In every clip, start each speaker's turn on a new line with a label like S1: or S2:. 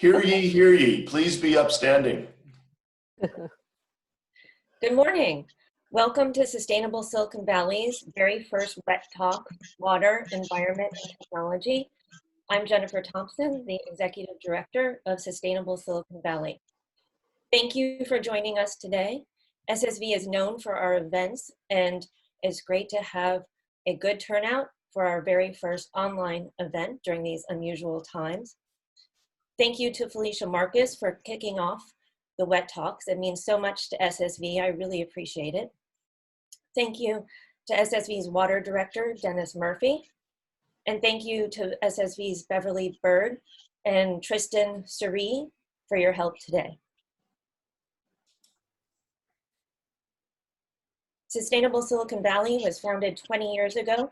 S1: Hear ye, hear ye. Please be upstanding.
S2: Good morning. Welcome to Sustainable Silicon Valley's very first Wet Talk, Water, Environment, and Technology. I'm Jennifer Thompson, the Executive Director of Sustainable Silicon Valley. Thank you for joining us today. SSV is known for our events, and it's great to have a good turnout for our very first online event during these unusual times. Thank you to Felicia Marcus for kicking off the Wet Talks. It means so much to SSV. I really appreciate it. Thank you to SSV's Water Director, Dennis Murphy. And thank you to SSV's Beverly Bird and Tristan Suri for your help today. Sustainable Silicon Valley was founded 20 years ago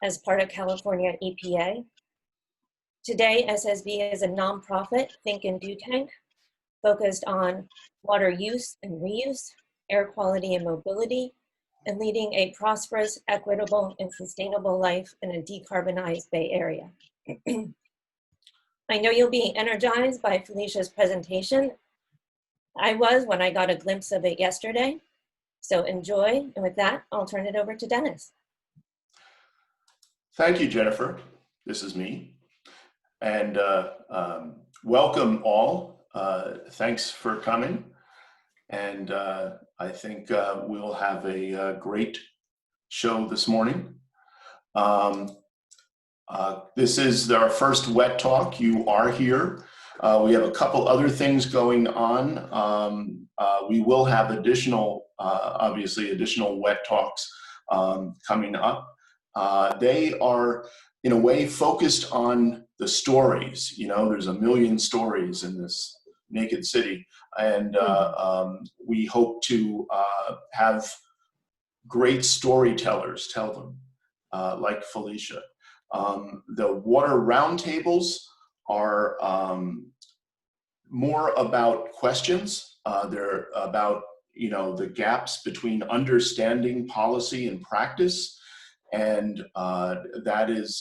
S2: as part of California EPA. Today, SSV is a nonprofit think and do tank focused on water use and reuse, air quality and mobility, and leading a prosperous, equitable, and sustainable life in a decarbonized Bay Area. I know you'll be energized by Felicia's presentation. I was when I got a glimpse of it yesterday. So enjoy, and with that, I'll turn it over to Dennis.
S1: Thank you, Jennifer. This is me. And welcome all. Thanks for coming. And I think we'll have a great show this morning. This is our first Wet Talk. You are here. We have a couple other things going on. We will have additional, obviously, additional Wet Talks coming up. They are, in a way, focused on the stories. You know, there's a million stories in this naked city, and we hope to have great storytellers tell them, like Felicia. The water roundtables are more about questions. They're about, you know, the gaps between understanding policy and practice. And that is,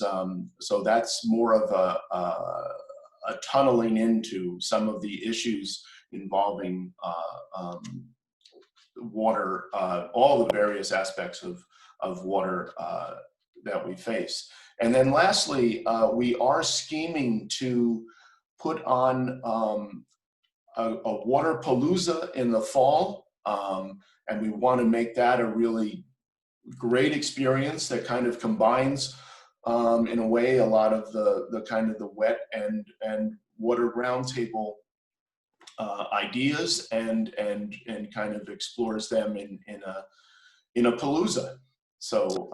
S1: so that's more of a tunneling into some of the issues involving water, all the various aspects of water that we face. And then lastly, we are scheming to put on a water palooza in the fall, and we want to make that a really great experience that kind of combines, in a way, a lot of the kind of the wet and water roundtable ideas, and kind of explores them in a palooza. So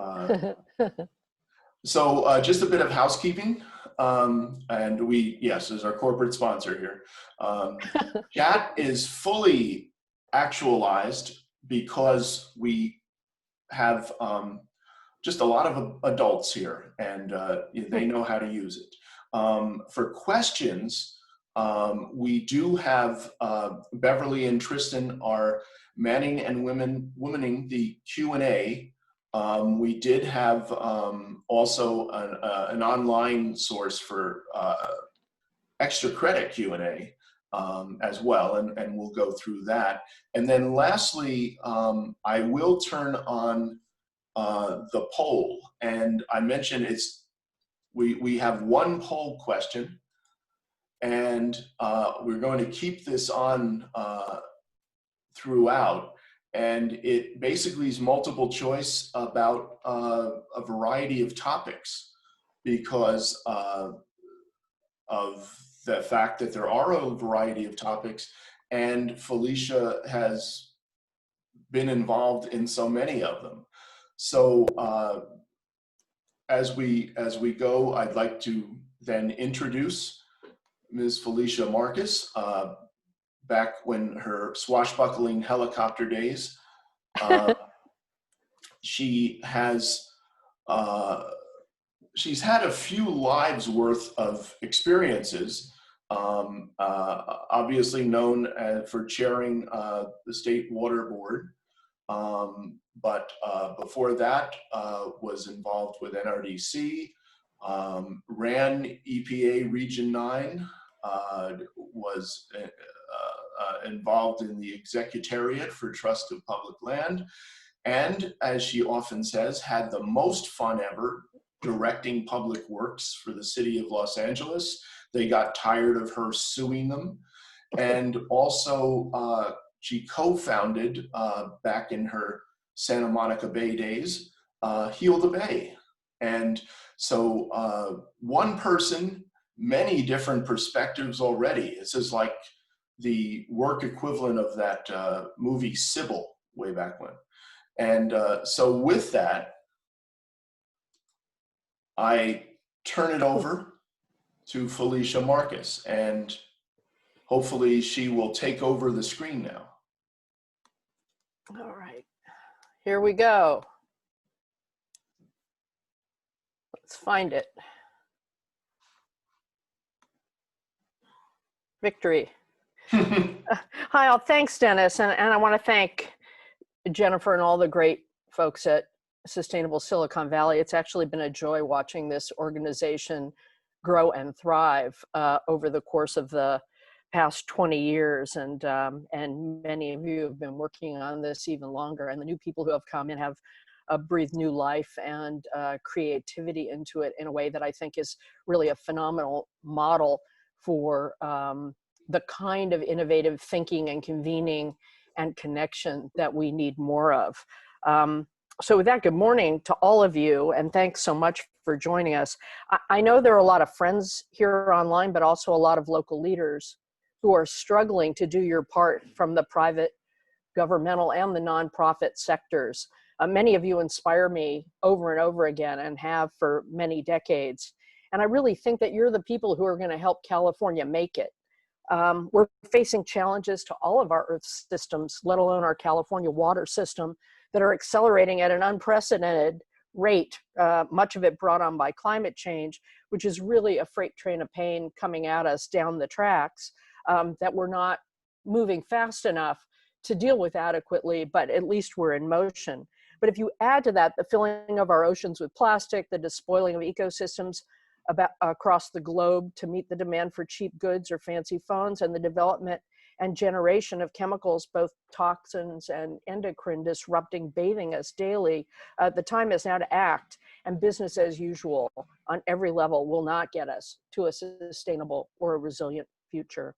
S1: so just a bit of housekeeping, and yes, as our corporate sponsor here, chat is fully actualized because we have just a lot of adults here, and they know how to use it. For questions, we do have Beverly and Tristan are manning and womaning the Q&A. We did have also an online source for extra credit Q&A as well, and we'll go through that. And then lastly, I will turn on the poll, and I mentioned we have one poll question, and we're going to keep this on throughout, and it basically is multiple choice about a variety of topics because of the fact that there are a variety of topics, and Felicia has been involved in so many of them. So as we go, I'd like to then introduce Ms. Felicia Marcus, back when her swashbuckling helicopter days. She has she's had a few lives worth of experiences. Obviously known for chairing the State Water Board, but before that was involved with NRDC, ran EPA Region 9, was involved in the Executariat for Trust of Public Land, and, as she often says, had the most fun ever directing public works for the city of Los Angeles. They got tired of her suing them. And also, she co-founded, back in her Santa Monica Bay days, Heal the Bay. And so one person, many different perspectives already. This is like the work equivalent of that movie Sybil way back when. And so with that, I turn it over to Felicia Marcus, and hopefully she will take over the screen now.
S3: All right, here we go. Let's find it. Victory. Hi, all. Thanks, Dennis. And I want to thank Jennifer and all the great folks at Sustainable Silicon Valley. It's actually been a joy watching this organization grow and thrive over the course of the past 20 years. And many of you have been working on this even longer. And the new people who have come in have breathed new life and creativity into it in a way that I think is really a phenomenal model for the kind of innovative thinking and convening and connection that we need more of. So with that, good morning to all of you, and thanks so much for joining us. I know there are a lot of friends here online, but also a lot of local leaders who are struggling to do your part from the private, governmental, and the nonprofit sectors. Many of you inspire me over and over again and have for many decades. And I really think that you're the people who are going to help California make it. We're facing challenges to all of our Earth systems, let alone our California water system, that are accelerating at an unprecedented rate, much of it brought on by climate change, which is really a freight train of pain coming at us down the tracks that we're not moving fast enough to deal with adequately, but at least we're in motion. But if you add to that the filling of our oceans with plastic, the despoiling of ecosystems across the globe to meet the demand for cheap goods or fancy phones, and the development and generation of chemicals, both toxins and endocrine disrupting, bathing us daily, the time is now to act, and business as usual on every level will not get us to a sustainable or a resilient future.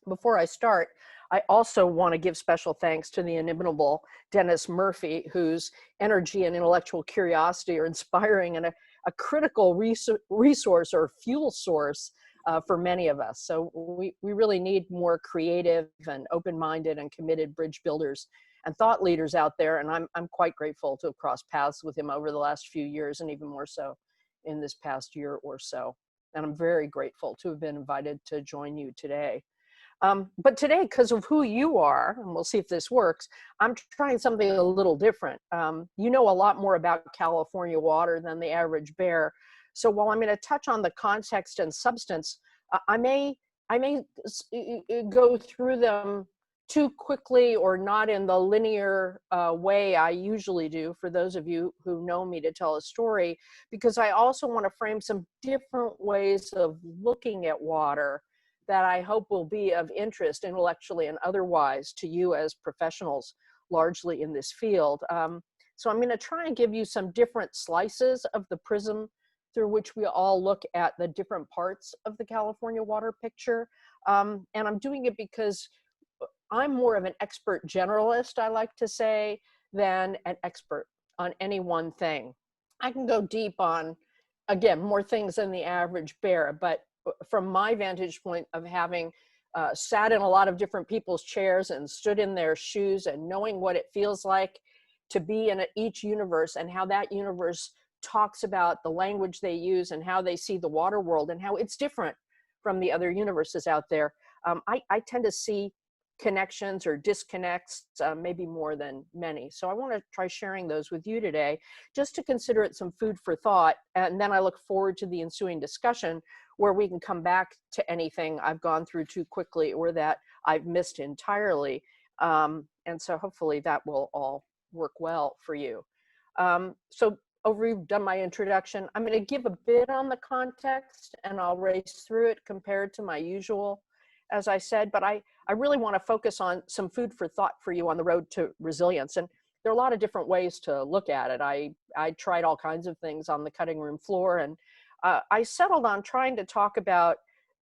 S3: Before I start, I also want to give special thanks to the inimitable Dennis Murphy, whose energy and intellectual curiosity are inspiring and a critical resource or fuel source for many of us. So we really need more creative and open-minded and committed bridge builders and thought leaders out there. And I'm quite grateful to have crossed paths with him over the last few years, and even more so in this past year or so. And I'm very grateful to have been invited to join you today. But today, because of who you are, and we'll see if this works, I'm trying something a little different. You know a lot more about California water than the average bear. So while I'm going to touch on the context and substance, I may go through them too quickly or not in the linear way I usually do for those of you who know me to tell a story, because I also want to frame some different ways of looking at water that I hope will be of interest intellectually and otherwise to you as professionals largely in this field. So I'm going to try and give you some different slices of the prism through which we all look at the different parts of the California water picture. And I'm doing it because I'm more of an expert generalist, I like to say, than an expert on any one thing. I can go deep on, again, more things than the average bear, but from my vantage point of having sat in a lot of different people's chairs and stood in their shoes and knowing what it feels like to be in each universe and how that universe talks about the language they use and how they see the water world and how it's different from the other universes out there, I tend to see connections or disconnects, maybe more than many. So I want to try sharing those with you today, just to consider it some food for thought. And then I look forward to the ensuing discussion where we can come back to anything I've gone through too quickly or that I've missed entirely. And so hopefully that will all work well for you. So done my introduction. I'm going to give a bit on the context and I'll race through it compared to my usual, as I said, but I really want to focus on some food for thought for you on the road to resilience. And there are a lot of different ways to look at it. I tried all kinds of things on the cutting room floor, and I settled on trying to talk about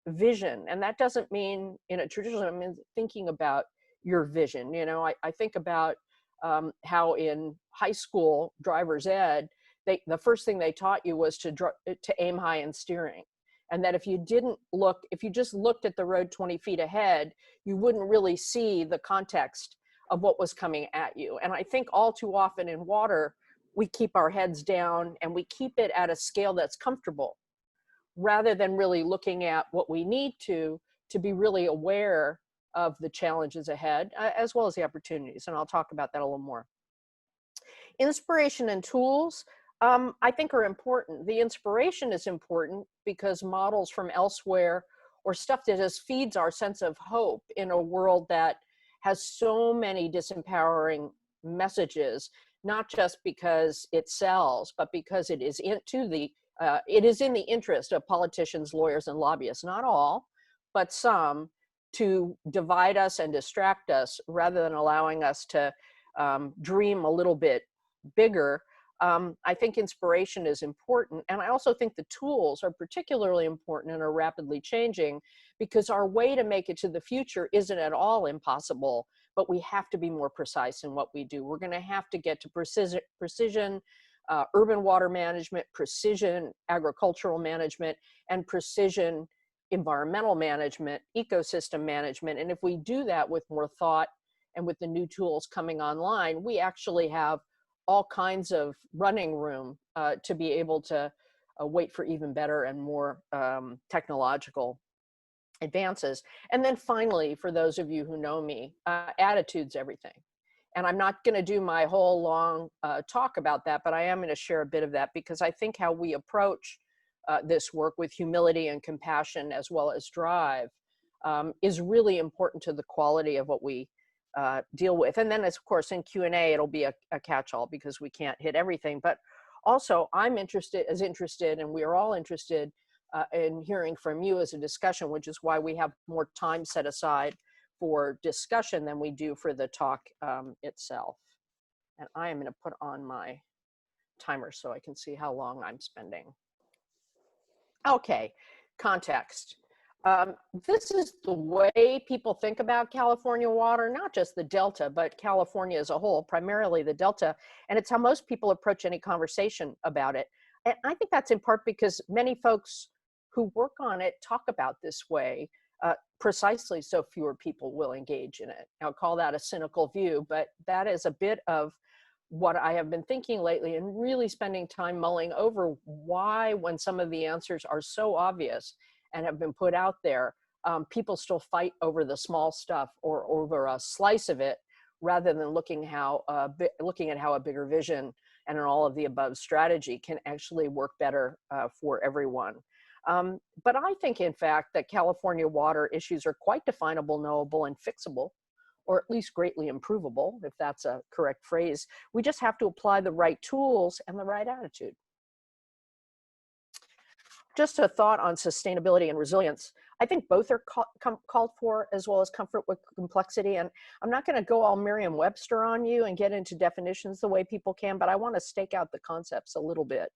S3: vision. And that doesn't mean in a traditional, I mean, thinking about your vision. You know, I think about how in high school driver's ed, the first thing they taught you was to aim high in steering. And that if you just looked at the road 20 feet ahead, you wouldn't really see the context of what was coming at you. And I think all too often in water, we keep our heads down and we keep it at a scale that's comfortable, rather than really looking at what we need to be really aware of the challenges ahead, as well as the opportunities. And I'll talk about that a little more. Inspiration and tools, I think, are important. The inspiration is important because models from elsewhere or stuff that just feeds our sense of hope in a world that has so many disempowering messages, not just because it sells, but because it is in the interest of politicians, lawyers, and lobbyists, not all, but some, to divide us and distract us rather than allowing us to dream a little bit bigger. I think inspiration is important. And I also think the tools are particularly important and are rapidly changing, because our way to make it to the future isn't at all impossible, but we have to be more precise in what we do. We're going to have to get to precision urban water management, precision agricultural management, and precision environmental management, ecosystem management. And if we do that with more thought and with the new tools coming online, we actually have all kinds of running room to be able to wait for even better and more technological advances. And then finally, for those of you who know me, attitude's everything. And I'm not going to do my whole long talk about that, but I am going to share a bit of that, because I think how we approach this work with humility and compassion as well as drive is really important to the quality of what we deal with. And then, of course, in Q&A, it'll be a catch-all because we can't hit everything. But also, I'm interested, and we are all interested in hearing from you as a discussion, which is why we have more time set aside for discussion than we do for the talk itself. And I am going to put on my timer so I can see how long I'm spending. Okay, context. This is the way people think about California water, not just the Delta, but California as a whole, primarily the Delta. And it's how most people approach any conversation about it. And I think that's in part because many folks who work on it talk about this way, precisely so fewer people will engage in it. I'll call that a cynical view, but that is a bit of what I have been thinking lately, and really spending time mulling over why, when some of the answers are so obvious and have been put out there, people still fight over the small stuff or over a slice of it, rather than looking at how a bigger vision and an all of the above strategy can actually work better for everyone. But I think, in fact, that California water issues are quite definable, knowable, and fixable, or at least greatly improvable, if that's a correct phrase. We just have to apply the right tools and the right attitude. Just a thought on sustainability and resilience. I think both are called for, as well as comfort with complexity. And I'm not going to go all Merriam-Webster on you and get into definitions the way people can, but I want to stake out the concepts a little bit,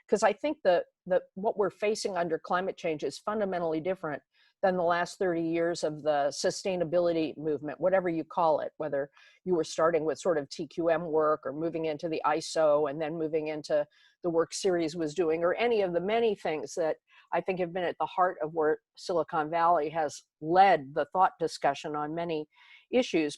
S3: because I think that what we're facing under climate change is fundamentally different than the last 30 years of the sustainability movement, whatever you call it, whether you were starting with sort of TQM work or moving into the ISO and then moving into the work Ceres was doing, or any of the many things that I think have been at the heart of where Silicon Valley has led the thought discussion on many issues.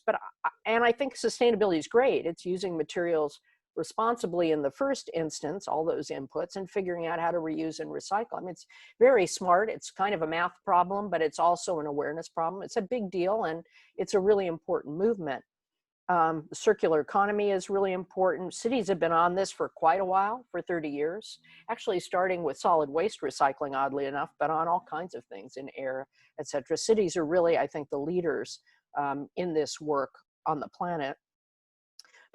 S3: And I think sustainability is great. It's using materials responsibly in the first instance, all those inputs, and figuring out how to reuse and recycle. I mean, it's very smart. It's kind of a math problem, but it's also an awareness problem. It's a big deal, and it's a really important movement. The circular economy is really important. Cities have been on this for quite a while, for 30 years, actually starting with solid waste recycling, oddly enough, but on all kinds of things in air, et cetera. Cities are really, I think, the leaders in this work on the planet.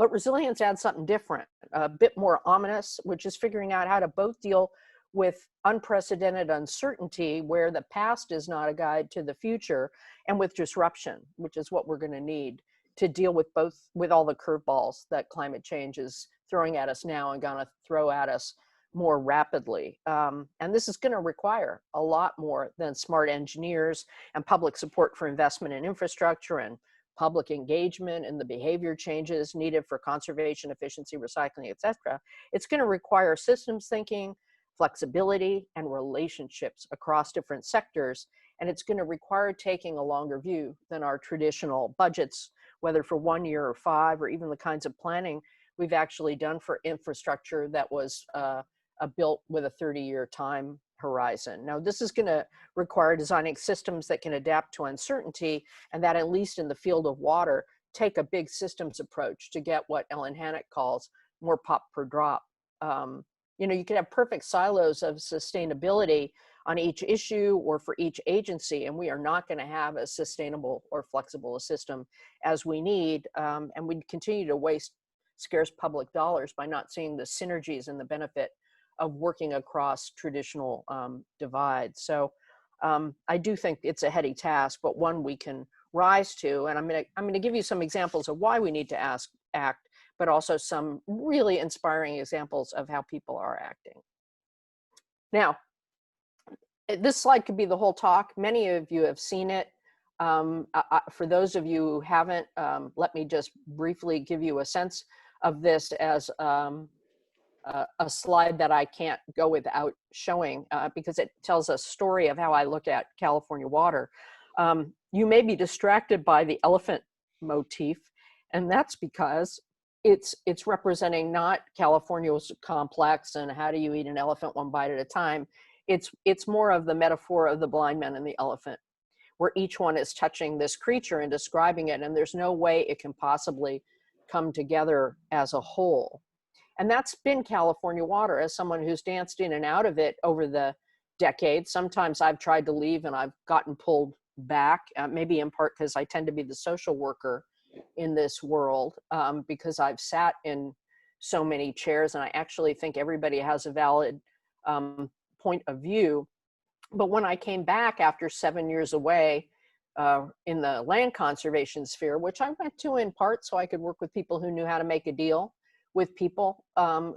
S3: But resilience adds something different, a bit more ominous, which is figuring out how to both deal with unprecedented uncertainty where the past is not a guide to the future, and with disruption, which is what we're going to need to deal with with all the curveballs that climate change is throwing at us now and going to throw at us more rapidly. And this is going to require a lot more than smart engineers and public support for investment in infrastructure and public engagement and the behavior changes needed for conservation, efficiency, recycling, etc. It's going to require systems thinking, flexibility, and relationships across different sectors. And it's going to require taking a longer view than our traditional budgets, whether for 1 year or 5, or even the kinds of planning we've actually done for infrastructure that was built with a 30-year time horizon. Now, this is going to require designing systems that can adapt to uncertainty, and that, at least in the field of water, take a big systems approach to get what Ellen Hannock calls more pop per drop. You know, you could have perfect silos of sustainability on each issue or for each agency, and we are not going to have as sustainable or flexible a system as we need, and we'd continue to waste scarce public dollars by not seeing the synergies and the benefit of working across traditional divides. So I do think it's a heady task, but one we can rise to. And I'm going to give you some examples of why we need to act, but also some really inspiring examples of how people are acting. Now, this slide could be the whole talk. Many of you have seen it. For those of you who haven't, let me just briefly give you a sense of this as a slide that I can't go without showing because it tells a story of how I look at California water. You may be distracted by the elephant motif, and that's because it's representing not California's complex and how do you eat an elephant one bite at a time. It's more of the metaphor of the blind man and the elephant, where each one is touching this creature and describing it, and there's no way it can possibly come together as a whole. And that's been California water. As someone who's danced in and out of it over the decades, sometimes I've tried to leave and I've gotten pulled back, maybe in part because I tend to be the social worker in this world, because I've sat in so many chairs, and I actually think everybody has a valid point of view. But when I came back after 7 years away in the land conservation sphere, which I went to in part so I could work with people who knew how to make a deal with people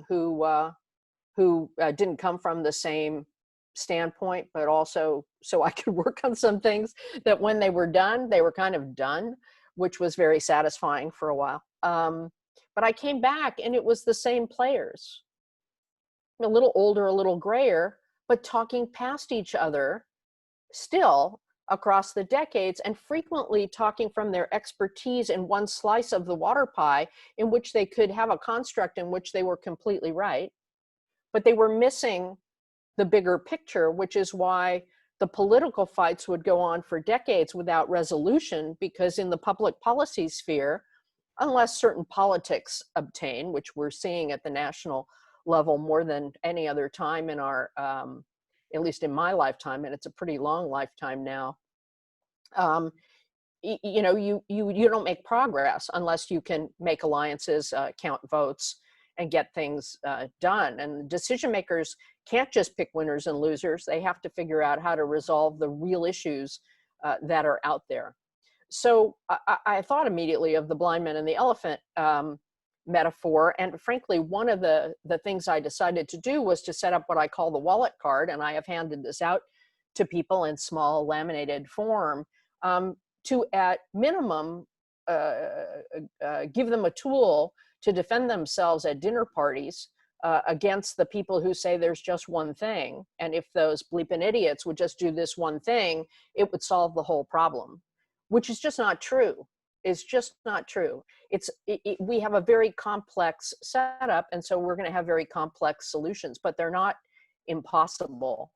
S3: who didn't come from the same standpoint, but also so I could work on some things that when they were done, they were kind of done, which was very satisfying for a while. But I came back and it was the same players, a little older, a little grayer, but talking past each other still across the decades, and frequently talking from their expertise in one slice of the water pie, in which they could have a construct in which they were completely right, but they were missing the bigger picture, which is why the political fights would go on for decades without resolution, because in the public policy sphere, unless certain politics obtain, which we're seeing at the national level more than any other time in our, at least in my lifetime, and it's a pretty long lifetime now, you know, you don't make progress unless you can make alliances, count votes, and get things done. And decision makers can't just pick winners and losers. They have to figure out how to resolve the real issues that are out there. So I thought immediately of the blind man and the elephant metaphor. And frankly, one of the things I decided to do was to set up what I call the wallet card. And I have handed this out to people in small laminated form to, at minimum, give them a tool to defend themselves at dinner parties against the people who say there's just one thing. And if those bleeping idiots would just do this one thing, it would solve the whole problem, which is just not true. It's just not true. We have a very complex setup, and so we're going to have very complex solutions, but they're not impossible.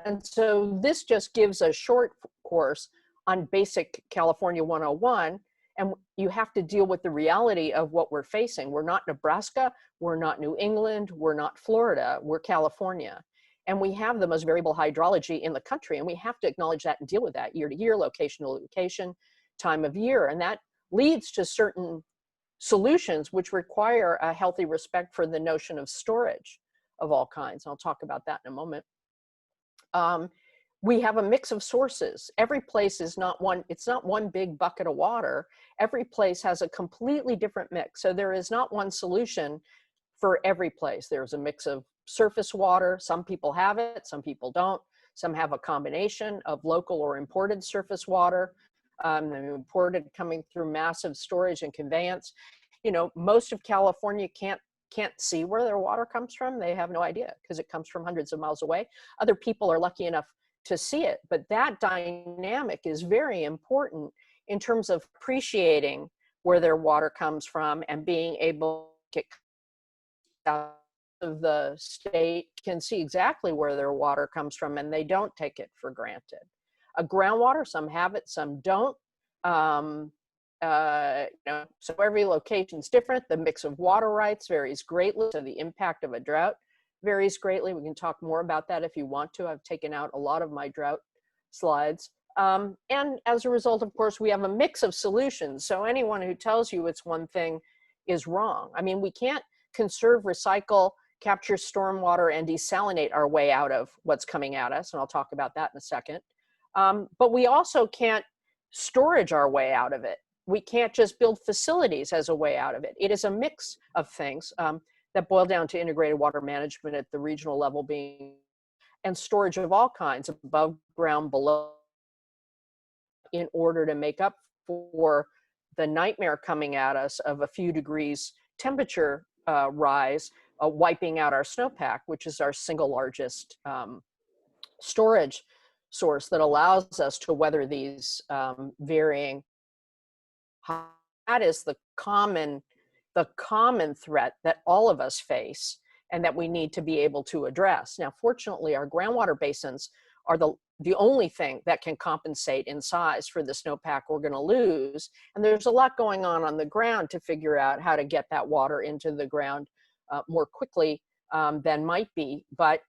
S3: And so this just gives a short course on basic California 101, and you have to deal with the reality of what we're facing. We're not Nebraska, we're not New England, we're not Florida, we're California. And we have the most variable hydrology in the country, and we have to acknowledge that and deal with that year to year, location to location, time of year. And that leads to certain solutions which require a healthy respect for the notion of storage of all kinds. I'll talk about that in a moment. We have a mix of sources. Every place is not one, it's not one big bucket of water. Every place has a completely different mix. So there is not one solution for every place. There's a mix of surface water. Some people have it, some people don't. Some have a combination of local or imported surface water, imported coming through massive storage and conveyance. You know, most of California can't see where their water comes from. They have no idea because it comes from hundreds of miles away. Other people are lucky enough to see it, but that dynamic is very important in terms of appreciating where their water comes from and being able to get out of the state, can see exactly where their water comes from, and they don't take it for granted. Groundwater, some have it, some don't. You know, so every location's different. The mix of water rights varies greatly, so the impact of a drought varies greatly. We can talk more about that if you want to. I've taken out a lot of my drought slides. And as a result, of course, we have a mix of solutions. So anyone who tells you it's one thing is wrong. I mean, we can't conserve, recycle, capture stormwater, and desalinate our way out of what's coming at us. And I'll talk about that in a second. But we also can't storage our way out of it. We can't just build facilities as a way out of it. It is a mix of things that boil down to integrated water management at the regional level being, and storage of all kinds, above ground, below, in order to make up for the nightmare coming at us of a few degrees temperature rise, wiping out our snowpack, which is our single largest storage source that allows us to weather these varying. That is the common threat that all of us face and that we need to be able to address. Now, fortunately, our groundwater basins are the only thing that can compensate in size for the snowpack we're going to lose. And there's a lot going on the ground to figure out how to get that water into the ground more quickly than might be. But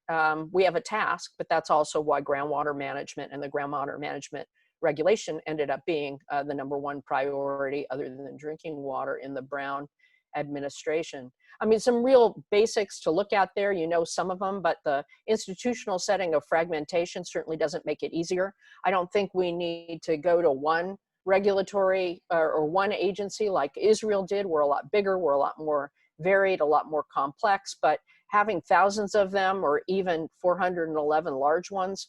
S3: we have a task, but that's also why groundwater management and the groundwater management regulation ended up being the #1 priority other than drinking water in the Brown administration. I mean, some real basics to look at there, you know some of them, but the institutional setting of fragmentation certainly doesn't make it easier. I don't think we need to go to one regulatory or one agency like Israel did. We're a lot bigger, we're a lot more varied, a lot more complex, but having thousands of them or even 411 large ones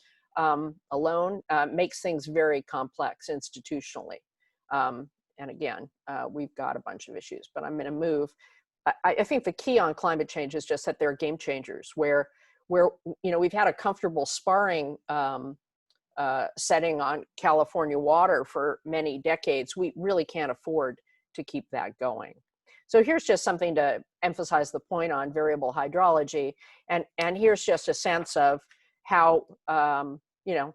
S3: alone makes things very complex institutionally. And again, we've got a bunch of issues, but I'm going to move. I think the key on climate change is just that they're game changers where you know, we've had a comfortable sparring setting on California water for many decades. We really can't afford to keep that going. So here's just something to emphasize the point on variable hydrology. And here's just a sense of how, you know,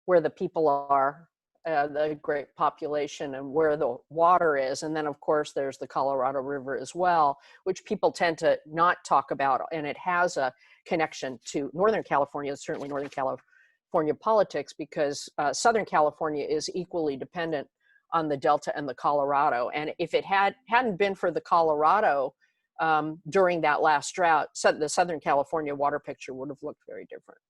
S3: where the people are, the great population and where the water is. And then of course there's the Colorado River as well, which people tend to not talk about. And it has a connection to Northern California, certainly Northern California politics, because Southern California is equally dependent on the Delta and the Colorado. And if it hadn't been for the Colorado during that last drought, the Southern California water picture would have looked very different.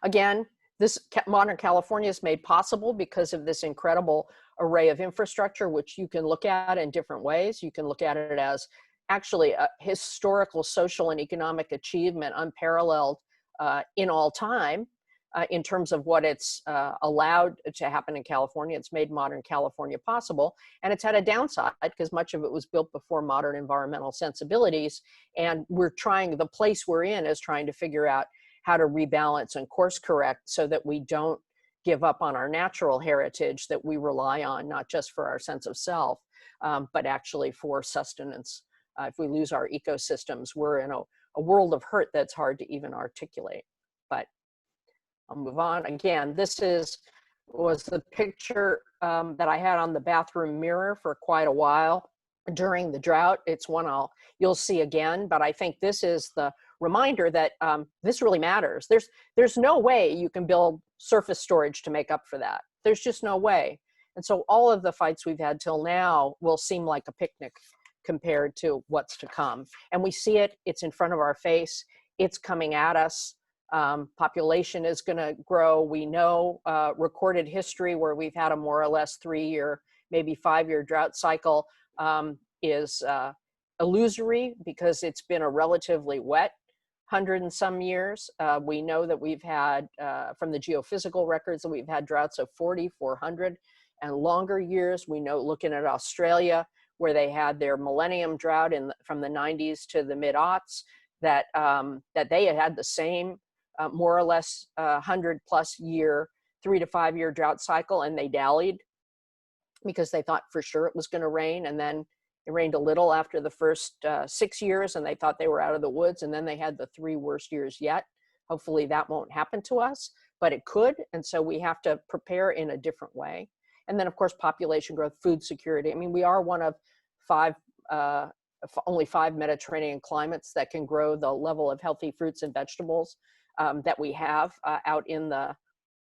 S3: Again, this modern California is made possible because of this incredible array of infrastructure, which you can look at in different ways. You can look at it as actually a historical, social, and economic achievement unparalleled in all time in terms of what it's allowed to happen in California. It's made modern California possible, and it's had a downside because much of it was built before modern environmental sensibilities, and the place we're in is trying to figure out how to rebalance and course correct so that we don't give up on our natural heritage that we rely on, not just for our sense of self, but actually for sustenance. If we lose our ecosystems, we're in a world of hurt that's hard to even articulate. But I'll move on. Again, this was the picture that I had on the bathroom mirror for quite a while during the drought. It's one you'll see again, but I think this is the reminder that this really matters. There's no way you can build surface storage to make up for that. There's just no way. And so all of the fights we've had till now will seem like a picnic compared to what's to come. And we see it, it's in front of our face, it's coming at us. Population is going to grow. We know recorded history where we've had a more or less 3-year, maybe 5-year drought cycle is illusory because it's been a relatively wet 100 and some years. We know that we've had, from the geophysical records, that we've had droughts of 40, 400 and longer years. We know, looking at Australia, where they had their millennium drought from the 90s to the mid-aughts, that they had the same more or less 100+ year, 3 to 5 year drought cycle, and they dallied because they thought for sure it was going to rain, and then it rained a little after the first 6 years, and they thought they were out of the woods, and then they had the 3 worst years yet. Hopefully that won't happen to us, but it could, and so we have to prepare in a different way. And then, of course, population growth, food security. I mean, we are one of only 5 Mediterranean climates that can grow the level of healthy fruits and vegetables that we have out in the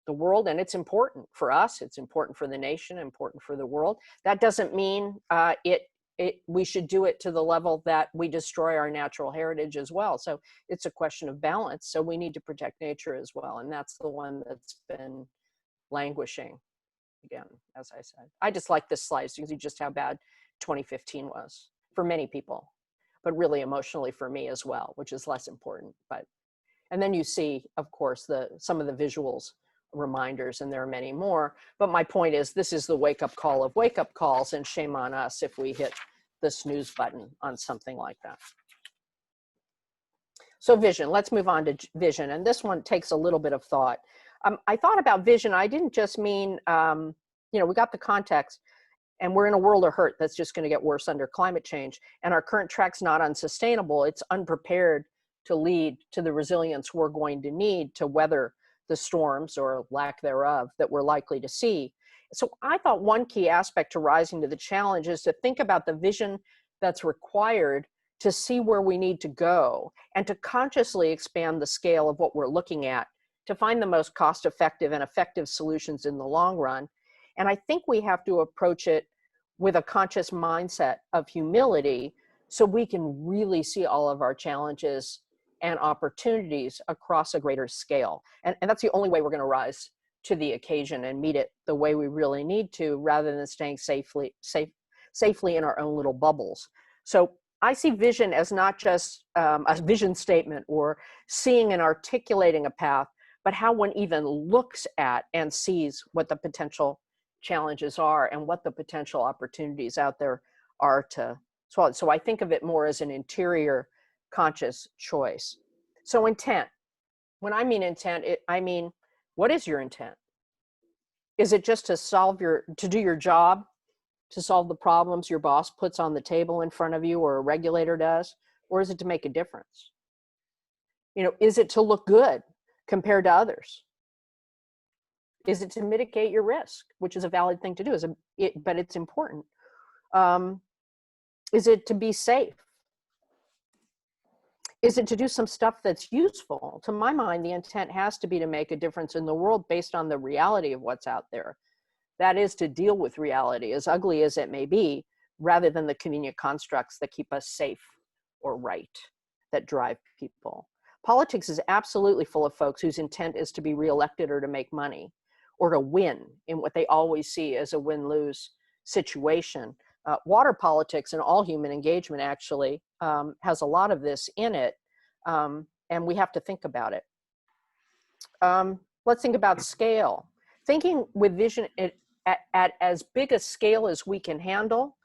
S3: world. And it's important for us, it's important for the nation, important for the world. That doesn't mean we should do it to the level that we destroy our natural heritage as well. So it's a question of balance. So we need to protect nature as well. And that's the one that's been languishing. Again, as I said, I just like this slide so you can see just how bad 2015 was for many people, but really emotionally for me as well, which is less important. And then you see, of course, some of the visuals reminders, and there are many more. But my point is, this is the wake-up call of wake-up calls, and shame on us if we hit the snooze button on something like that. So vision, let's move on to vision. And this one takes a little bit of thought. I thought about vision. I didn't just mean, we got the context, and we're in a world of hurt that's just going to get worse under climate change. And our current track's not unsustainable. It's unprepared to lead to the resilience we're going to need to weather the storms, or lack thereof, that we're likely to see. So I thought one key aspect to rising to the challenge is to think about the vision that's required to see where we need to go, and to consciously expand the scale of what we're looking at to find the most cost-effective and effective solutions in the long run. And I think we have to approach it with a conscious mindset of humility so we can really see all of our challenges and opportunities across a greater scale. And that's the only way we're going to rise to the occasion and meet it the way we really need to, rather than staying safely in our own little bubbles. So I see vision as not just a vision statement or seeing and articulating a path, but how one even looks at and sees what the potential challenges are and what the potential opportunities out there are to swallow. So I think of it more as an interior conscious choice. So intent, when I mean intent, I mean, what is your intent? Is it just to do your job, to solve the problems your boss puts on the table in front of you, or a regulator does? Or is it to make a difference? Is it to look good compared to others? Is it to mitigate your risk, which is a valid thing to do, but it's important. Is it to be safe? Is it to do some stuff that's useful? To my mind, the intent has to be to make a difference in the world based on the reality of what's out there. That is, to deal with reality, as ugly as it may be, rather than the convenient constructs that keep us safe or right, that drive people. Politics is absolutely full of folks whose intent is to be reelected or to make money, or to win in what they always see as a win-lose situation. Water politics and all human engagement actually has a lot of this in it, and we have to think about it. Let's think about scale. Thinking with vision at as big a scale as we can handle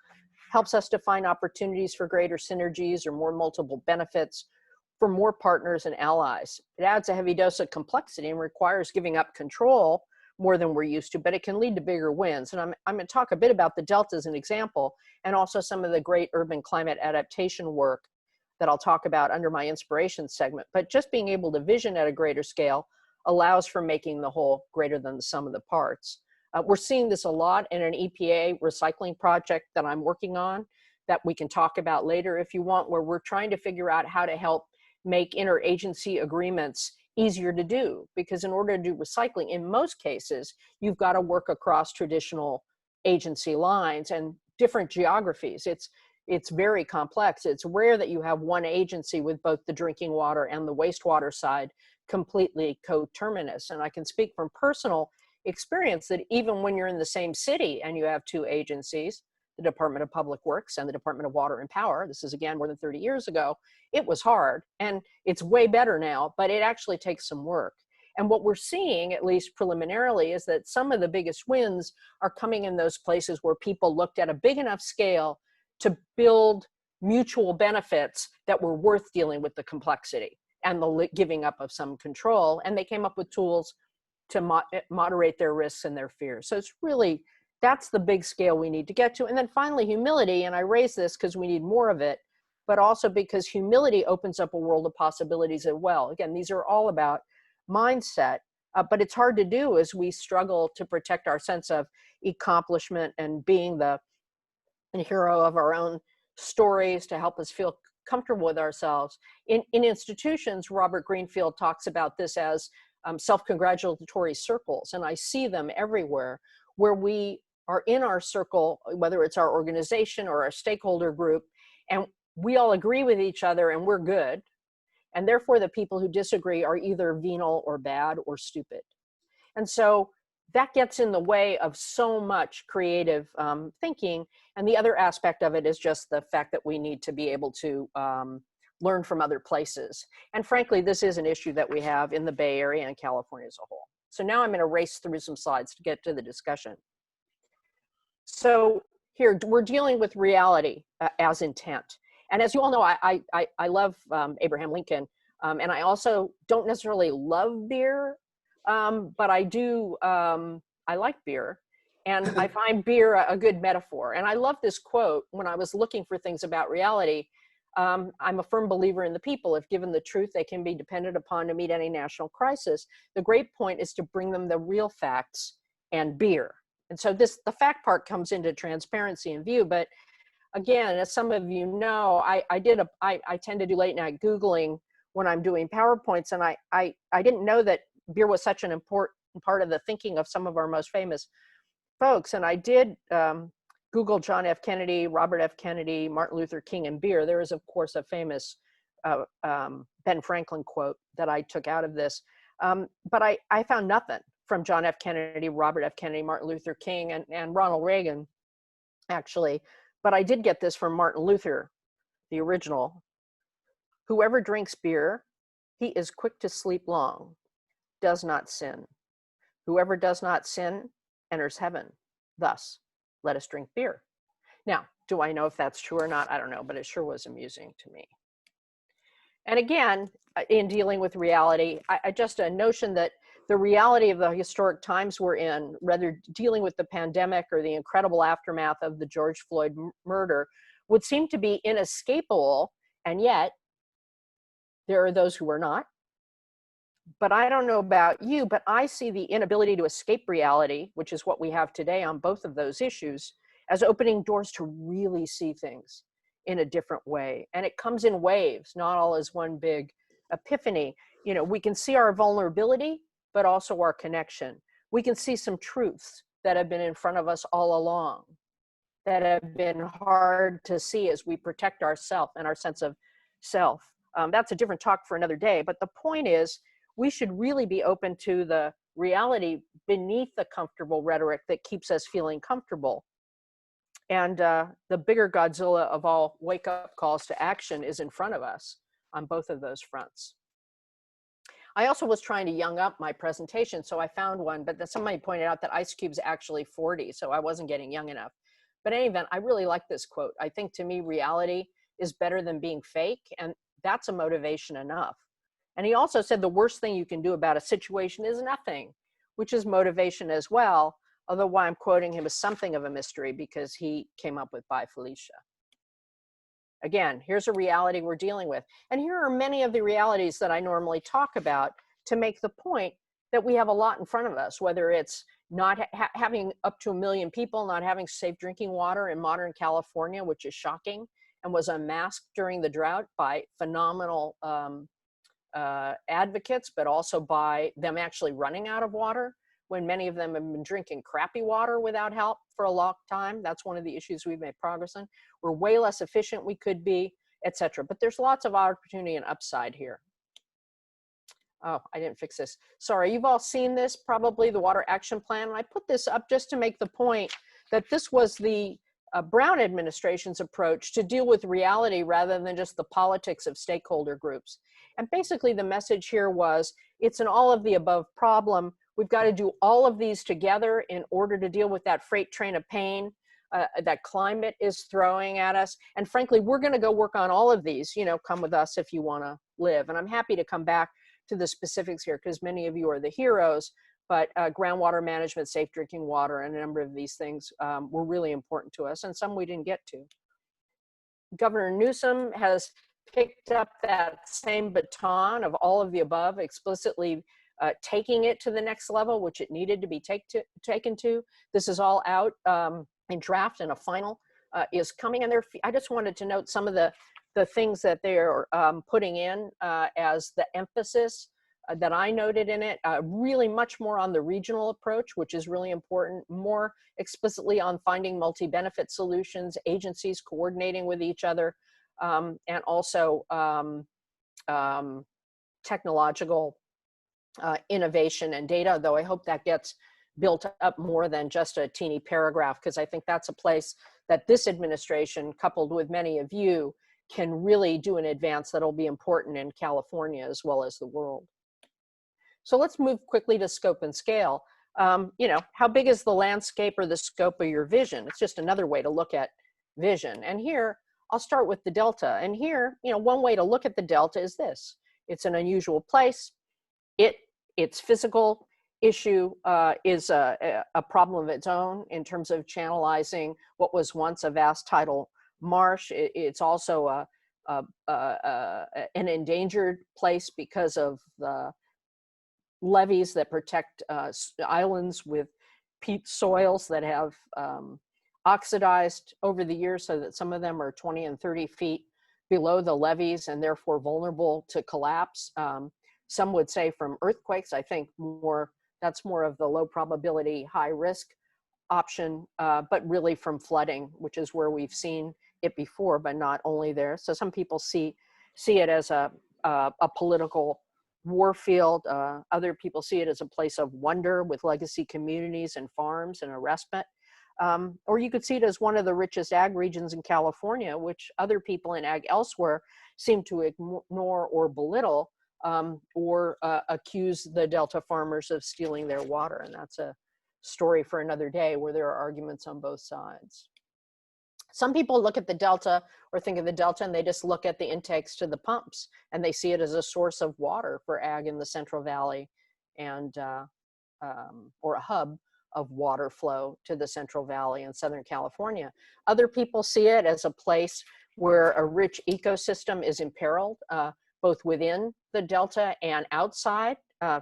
S3: helps us to find opportunities for greater synergies or more multiple benefits for more partners and allies. It adds a heavy dose of complexity and requires giving up control more than we're used to, but it can lead to bigger wins. And I'm going to talk a bit about the Delta as an example, and also some of the great urban climate adaptation work that I'll talk about under my inspiration segment. But just being able to vision at a greater scale allows for making the whole greater than the sum of the parts. We're seeing this a lot in an EPA recycling project that I'm working on that we can talk about later if you want, where we're trying to figure out how to help make interagency agreements easier to do, because in order to do recycling, in most cases, you've got to work across traditional agency lines and different geographies. It's very complex. It's rare that you have one agency with both the drinking water and the wastewater side completely coterminous. And I can speak from personal experience that even when you're in the same city and you have two agencies, the Department of Public Works and the Department of Water and Power, this is again more than 30 years ago, it was hard, and it's way better now, but it actually takes some work. And what we're seeing, at least preliminarily, is that some of the biggest wins are coming in those places where people looked at a big enough scale to build mutual benefits that were worth dealing with the complexity and the giving up of some control. And they came up with tools to moderate their risks and their fears. So it's really, that's the big scale we need to get to. And then finally, humility. And I raise this because we need more of it, but also because humility opens up a world of possibilities as well. Again, these are all about mindset, but it's hard to do as we struggle to protect our sense of accomplishment and being the hero of our own stories to help us feel comfortable with ourselves. In institutions, Robert Greenfield talks about this as self-congratulatory circles, and I see them everywhere where we are in our circle, whether it's our organization or our stakeholder group, and we all agree with each other and we're good. And therefore the people who disagree are either venal or bad or stupid. And so that gets in the way of so much creative thinking. And the other aspect of it is just the fact that we need to be able to learn from other places. And frankly, this is an issue that we have in the Bay Area and California as a whole. So now I'm going to race through some slides to get to the discussion. So here, we're dealing with reality as intent. And as you all know, I love Abraham Lincoln, and I also don't necessarily love beer, but I do, I like beer, and I find beer a good metaphor. And I love this quote when I was looking for things about reality. I'm a firm believer in the people. If given the truth, they can be depended upon to meet any national crisis. The great point is to bring them the real facts and beer. And so the fact part comes into transparency and view, but again, as some of you know, I tend to do late night Googling when I'm doing PowerPoints, and I didn't know that beer was such an important part of the thinking of some of our most famous folks. And I did Google John F. Kennedy, Robert F. Kennedy, Martin Luther King, and beer. There is, of course, a famous Ben Franklin quote that I took out of this. But I found nothing from John F. Kennedy, Robert F. Kennedy, Martin Luther King, and Ronald Reagan, actually. But I did get this from Martin Luther, the original. Whoever drinks beer, he is quick to sleep long, does not sin. Whoever does not sin enters heaven. Thus, let us drink beer. Now, do I know if that's true or not? I don't know, but it sure was amusing to me. And again, in dealing with reality, just a notion that the reality of the historic times we're in, whether dealing with the pandemic or the incredible aftermath of the George Floyd murder, would seem to be inescapable, and yet there are those who are not. But I don't know about you, but I see the inability to escape reality, which is what we have today on both of those issues, as opening doors to really see things in a different way. And it comes in waves, not all as one big epiphany. You know, we can see our vulnerability, but also our connection. We can see some truths that have been in front of us all along, that have been hard to see as we protect ourselves and our sense of self. That's a different talk for another day, but the point is, we should really be open to the reality beneath the comfortable rhetoric that keeps us feeling comfortable. And the bigger Godzilla of all wake-up calls to action is in front of us on both of those fronts. I also was trying to young up my presentation, so I found one, but then somebody pointed out that Ice Cube's actually 40, so I wasn't getting young enough. But in any event, I really like this quote. I think to me, reality is better than being fake, and that's a motivation enough. And he also said the worst thing you can do about a situation is nothing, which is motivation as well, although why I'm quoting him is something of a mystery because he came up with Bye Felicia. Again, here's a reality we're dealing with. And here are many of the realities that I normally talk about to make the point that we have a lot in front of us, whether it's not having up to 1 million people, not having safe drinking water in modern California, which is shocking, and was unmasked during the drought by phenomenal advocates, but also by them actually running out of water. when many of them have been drinking crappy water without help for a long time. That's one of the issues we've made progress in. We're way less efficient we could be, etc. But there's lots of opportunity and upside here. Oh, I didn't fix this. Sorry, you've all seen this, probably, the Water Action Plan. And I put this up just to make the point that this was the Brown administration's approach to deal with reality rather than just the politics of stakeholder groups. And basically the message here was, it's an all of the above problem. We've got to do all of these together in order to deal with that freight train of pain that climate is throwing at us. And frankly, we're going to go work on all of these. You know, come with us if you want to live. And I'm happy to come back to the specifics here because many of you are the heroes, but groundwater management, safe drinking water, and a number of these things were really important to us, and some we didn't get to. Governor Newsom has picked up that same baton of all of the above, explicitly taking it to the next level, which it needed to be taken to. This is all out in draft, and a final is coming. And I just wanted to note some of the things that they're putting in as the emphasis that I noted in it, really much more on the regional approach, which is really important, more explicitly on finding multi-benefit solutions, agencies coordinating with each other, and also technological innovation and data, though I hope that gets built up more than just a teeny paragraph, because I think that's a place that this administration, coupled with many of you, can really do an advance that'll be important in California as well as the world. So let's move quickly to scope and scale. You know, how big is the landscape or the scope of your vision? It's just another way to look at vision. And here, I'll start with the Delta. And here, you know, one way to look at the Delta is this. It's an unusual place. Its physical issue is a problem of its own in terms of channelizing what was once a vast tidal marsh. It's also an endangered place because of the levees that protect islands with peat soils that have oxidized over the years, so that some of them are 20 and 30 feet below the levees and therefore vulnerable to collapse. Some would say from earthquakes. I think that's more of the low probability, high risk option, but really from flooding, which is where we've seen it before, but not only there. So some people see it as a political war field. Other people see it as a place of wonder with legacy communities and farms and a respite. Or you could see it as one of the richest ag regions in California, which other people in ag elsewhere seem to ignore or belittle, or accuse the Delta farmers of stealing their water. And that's a story for another day where there are arguments on both sides. Some people look at the Delta or think of the Delta and they just look at the intakes to the pumps and they see it as a source of water for ag in the Central Valley and or a hub of water flow to the Central Valley in Southern California. Other people see it as a place where a rich ecosystem is imperiled, both within the Delta and outside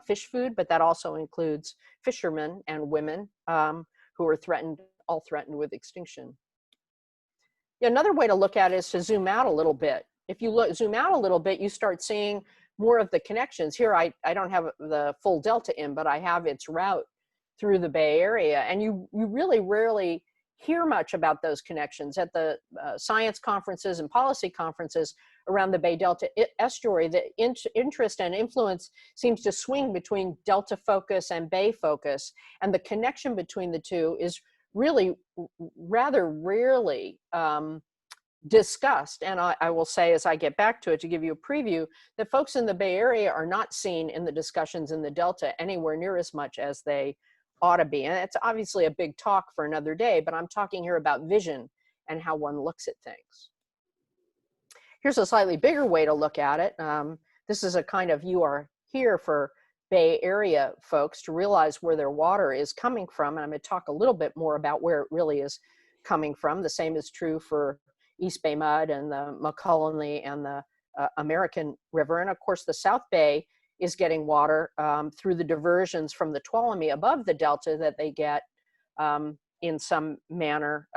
S3: fish food, but that also includes fishermen and women who are all threatened with extinction. Another way to look at it is to zoom out a little bit. If you zoom out a little bit, you start seeing more of the connections. Here, I don't have the full Delta in, but I have its route through the Bay Area. And you really rarely hear much about those connections. At the science conferences and policy conferences around the Bay Delta estuary, the interest and influence seems to swing between Delta focus and Bay focus. And the connection between the two is really rather rarely discussed. And I will say, as I get back to it, to give you a preview, that folks in the Bay Area are not seen in the discussions in the Delta anywhere near as much as they ought to be. And it's obviously a big talk for another day, but I'm talking here about vision and how one looks at things. Here's a slightly bigger way to look at it. This is a kind of, you are here for Bay Area folks to realize where their water is coming from. And I'm going to talk a little bit more about where it really is coming from. The same is true for East Bay Mud and the McCullenly and the American River. And of course, the South Bay is getting water through the diversions from the Tuolumne above the Delta that they get in some manner,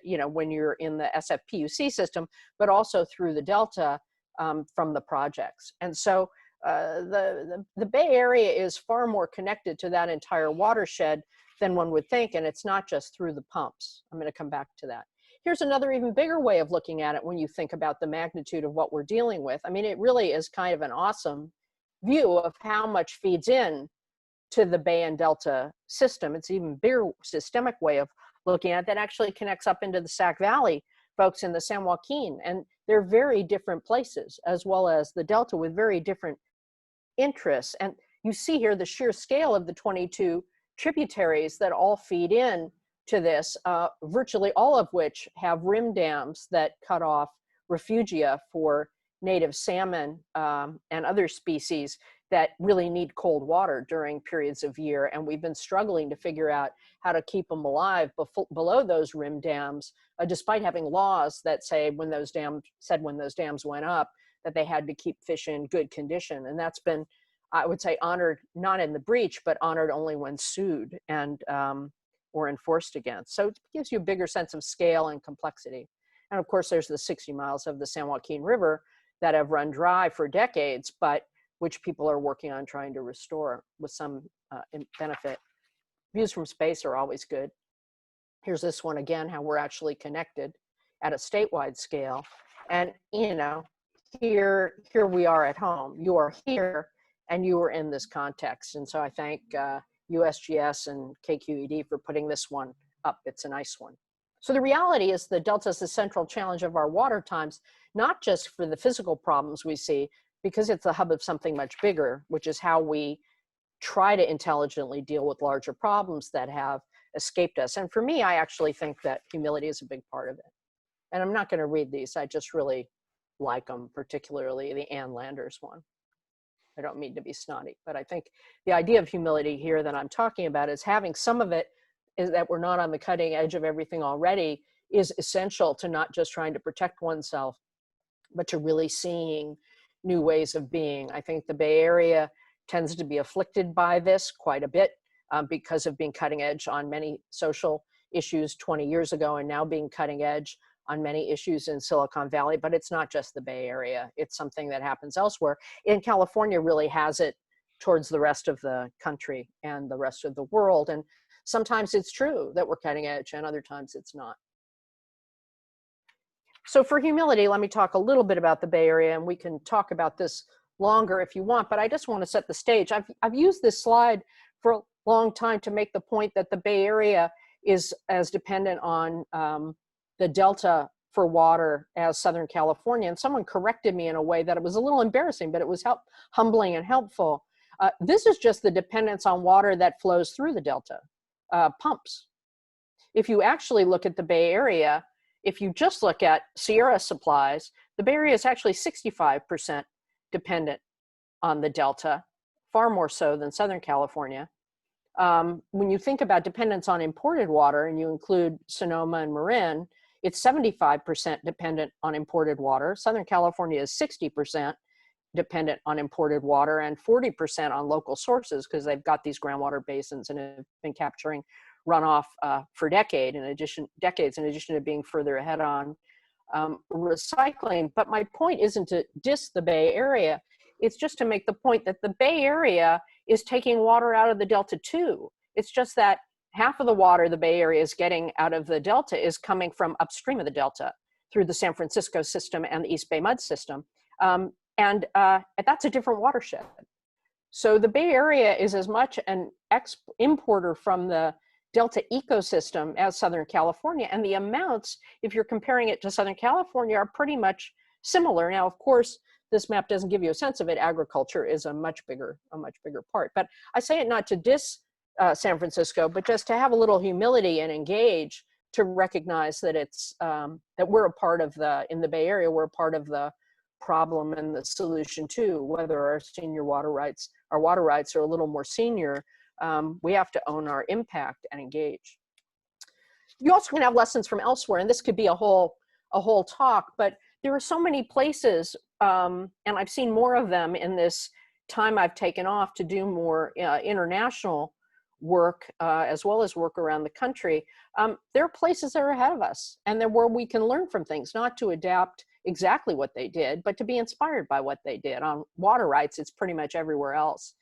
S3: you know, when you're in the SFPUC system, but also through the Delta from the projects. And so the Bay Area is far more connected to that entire watershed than one would think, and it's not just through the pumps. I'm going to come back to that. Here's another even bigger way of looking at it when you think about the magnitude of what we're dealing with. I mean, it really is kind of an awesome view of how much feeds in to the Bay and Delta system. It's an even bigger systemic way of looking at it that actually connects up into the Sac Valley folks in the San Joaquin. And they're very different places, as well as the Delta with very different interests. And you see here the sheer scale of the 22 tributaries that all feed in to this, virtually all of which have rim dams that cut off refugia for native salmon and other species that really need cold water during periods of year. And we've been struggling to figure out how to keep them alive below those rim dams, despite having laws that say when those dams went up, that they had to keep fish in good condition. And that's been, I would say, honored, not in the breach, but honored only when sued and or enforced against. So it gives you a bigger sense of scale and complexity. And of course, there's the 60 miles of the San Joaquin River that have run dry for decades, but which people are working on trying to restore with some benefit. Views from space are always good. Here's this one again, how we're actually connected at a statewide scale. And you know, here we are at home. You are here and you are in this context. And so I thank USGS and KQED for putting this one up. It's a nice one. So the reality is the Delta is the central challenge of our water times, not just for the physical problems we see, because it's the hub of something much bigger, which is how we try to intelligently deal with larger problems that have escaped us. And for me, I actually think that humility is a big part of it. And I'm not going to read these. I just really like them, particularly the Ann Landers one. I don't mean to be snotty, but I think the idea of humility here that I'm talking about is having some of it is that we're not on the cutting edge of everything already is essential to not just trying to protect oneself, but to really seeing new ways of being. I think the Bay Area tends to be afflicted by this quite a bit because of being cutting edge on many social issues 20 years ago and now being cutting edge on many issues in Silicon Valley, but it's not just the Bay Area. It's something that happens elsewhere. In California really has it towards the rest of the country and the rest of the world. And sometimes it's true that we're cutting edge and other times it's not. So for humility, let me talk a little bit about the Bay Area, and we can talk about this longer if you want, but I just want to set the stage. I've used this slide for a long time to make the point that the Bay Area is as dependent on the Delta for water as Southern California. And someone corrected me in a way that it was a little embarrassing, but it was humbling and helpful. This is just the dependence on water that flows through the Delta, pumps. If you actually look at the Bay Area, if you just look at Sierra supplies, the Bay Area is actually 65% dependent on the Delta, far more so than Southern California. When you think about dependence on imported water and you include Sonoma and Marin, it's 75% dependent on imported water. Southern California is 60% dependent on imported water and 40% on local sources because they've got these groundwater basins and have been capturing runoff for decades, in addition to being further ahead on recycling. But my point isn't to diss the Bay Area. It's just to make the point that the Bay Area is taking water out of the Delta too. It's just that half of the water the Bay Area is getting out of the Delta is coming from upstream of the Delta through the San Francisco system and the East Bay Mud system. And that's a different watershed. So the Bay Area is as much an importer from the Delta ecosystem as Southern California. And the amounts, if you're comparing it to Southern California, are pretty much similar. Now, of course, this map doesn't give you a sense of it. Agriculture is a much bigger part. But I say it not to diss San Francisco, but just to have a little humility and engage to recognize that it's that we're a part of in the Bay Area, we're a part of the problem and the solution too. Whether our water rights are a little more senior, we have to own our impact and engage. You also can have lessons from elsewhere, and this could be a whole talk, but there are so many places, and I've seen more of them in this time I've taken off to do more international work, as well as work around the country. There are places that are ahead of us, and where we can learn from things, not to adapt exactly what they did, but to be inspired by what they did. On water rights, it's pretty much everywhere else.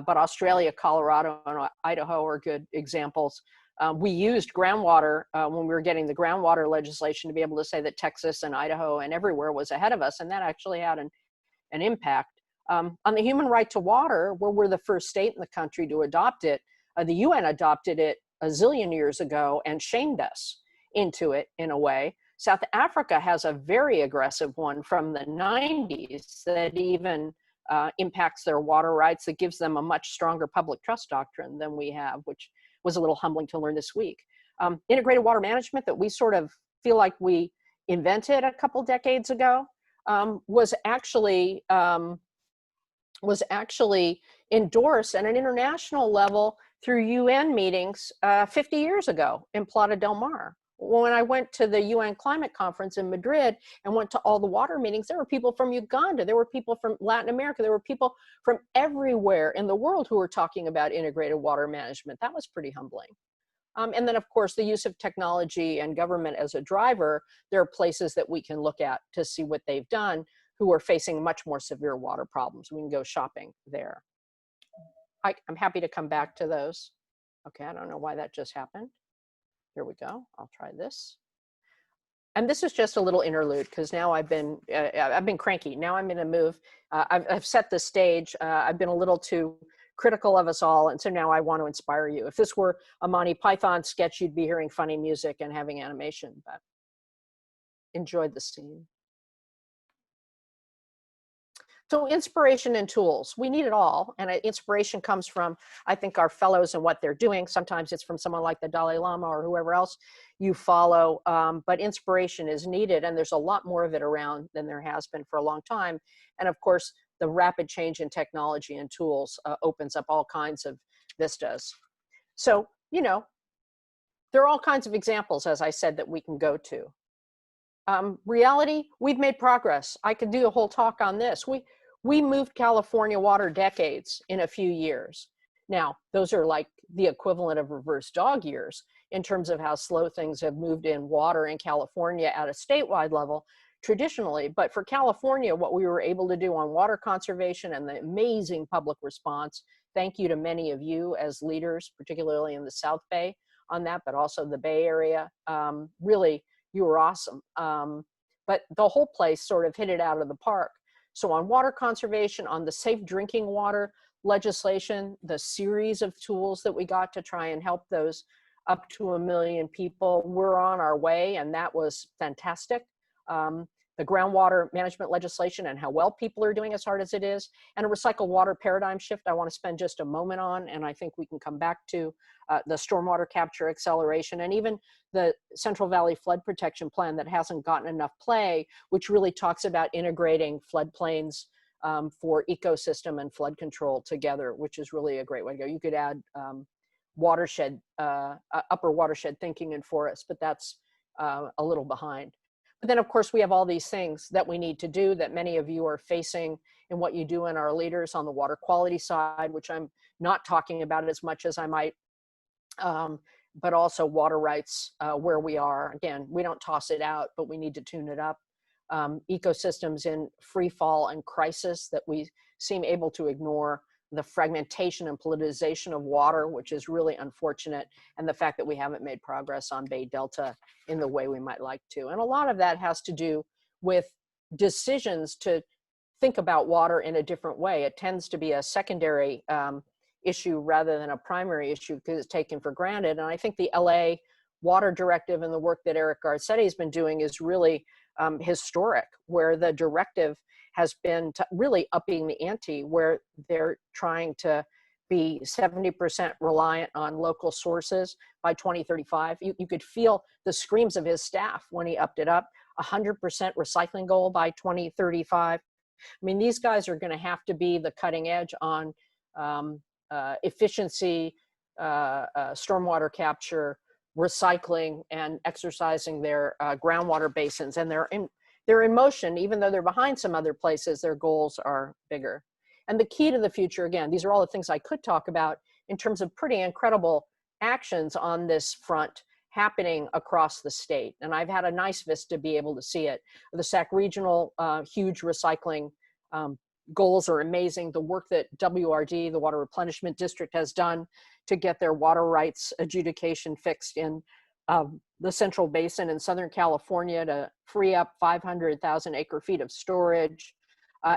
S3: But Australia, Colorado, and Idaho are good examples. We used groundwater when we were getting the groundwater legislation to be able to say that Texas and Idaho and everywhere was ahead of us, and that actually had an impact. On the human right to water, where we're the first state in the country to adopt it, the UN adopted it a zillion years ago and shamed us into it in a way. South Africa has a very aggressive one from the 90s that even impacts their water rights, that gives them a much stronger public trust doctrine than we have, which was a little humbling to learn this week. Integrated water management that we sort of feel like we invented a couple decades ago was actually endorsed at an international level through UN meetings 50 years ago in Plata del Mar. When I went to the UN climate conference in Madrid and went to all the water meetings, there were people from Uganda, there were people from Latin America, there were people from everywhere in the world who were talking about integrated water management. That was pretty humbling. And then, of course, the use of technology and government as a driver, there are places that we can look at to see what they've done who are facing much more severe water problems. We can go shopping there. I'm happy to come back to those. Okay, I don't know why that just happened. Here we go. I'll try this. And this is just a little interlude because now I've been cranky. Now I'm going to move. I've set the stage. I've been a little too critical of us all, and so now I want to inspire you. If this were a Monty Python sketch, you'd be hearing funny music and having animation, but enjoyed the scene. So inspiration and tools, we need it all. And inspiration comes from, I think, our fellows and what they're doing. Sometimes it's from someone like the Dalai Lama or whoever else you follow, but inspiration is needed. And there's a lot more of it around than there has been for a long time. And of course, the rapid change in technology and tools opens up all kinds of vistas. So, you know, there are all kinds of examples, as I said, that we can go to. Reality, we've made progress. I could do a whole talk on this. We moved California water decades in a few years. Now, those are like the equivalent of reverse dog years in terms of how slow things have moved in water in California at a statewide level traditionally. But for California, what we were able to do on water conservation and the amazing public response, thank you to many of you as leaders, particularly in the South Bay on that, but also the Bay Area. Really, you were awesome. But the whole place sort of hit it out of the park. So on water conservation, on the safe drinking water legislation, the series of tools that we got to try and help those up to 1 million people, we're on our way, and that was fantastic. The groundwater management legislation and how well people are doing as hard as it is, and a recycled water paradigm shift I want to spend just a moment on, and I think we can come back to the stormwater capture acceleration, and even the Central Valley Flood Protection Plan that hasn't gotten enough play, which really talks about integrating floodplains for ecosystem and flood control together, which is really a great way to go. You could add watershed, upper watershed thinking in forests, but that's a little behind. But then, of course, we have all these things that we need to do that many of you are facing in what you do in our leaders on the water quality side, which I'm not talking about as much as I might, but also water rights where we are. Again, we don't toss it out, but we need to tune it up. Ecosystems in free fall and crisis that we seem able to ignore, the fragmentation and politicization of water, which is really unfortunate, and the fact that we haven't made progress on Bay Delta in the way we might like to. And a lot of that has to do with decisions to think about water in a different way. It tends to be a secondary issue rather than a primary issue because it's taken for granted. And I think the LA Water Directive and the work that Eric Garcetti has been doing is really historic, where the directive has been really upping the ante, where they're trying to be 70% reliant on local sources by 2035. You could feel the screams of his staff when he upped it up. 100% recycling goal by 2035. I mean, these guys are going to have to be the cutting edge on efficiency, stormwater capture, recycling, and exercising their groundwater basins. And they're in motion, even though they're behind some other places, their goals are bigger. And the key to the future, again, these are all the things I could talk about in terms of pretty incredible actions on this front, happening across the state. And I've had a nice vista to be able to see it. The SAC regional huge recycling goals are amazing. The work that WRD, the Water Replenishment District, has done to get their water rights adjudication fixed in the Central Basin in Southern California to free up 500,000 acre feet of storage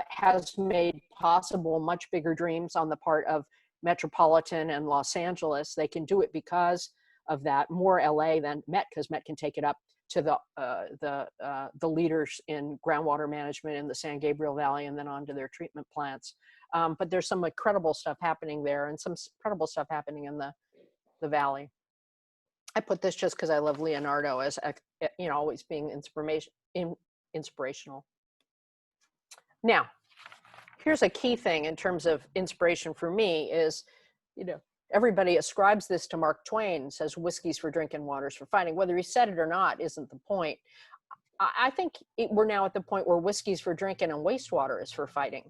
S3: has made possible much bigger dreams on the part of Metropolitan and Los Angeles. They can do it because of that, more LA than Met, because Met can take it up to the leaders in groundwater management in the San Gabriel Valley and then on to their treatment plants. But there's some incredible stuff happening there and some incredible stuff happening in the valley. I put this just because I love Leonardo as, you know, always being inspirational. Now, here's a key thing in terms of inspiration for me is, you know, everybody ascribes this to Mark Twain, says whiskey's for drinking, water's for fighting. Whether he said it or not isn't the point. I think we're now at the point where whiskey's for drinking and wastewater is for fighting.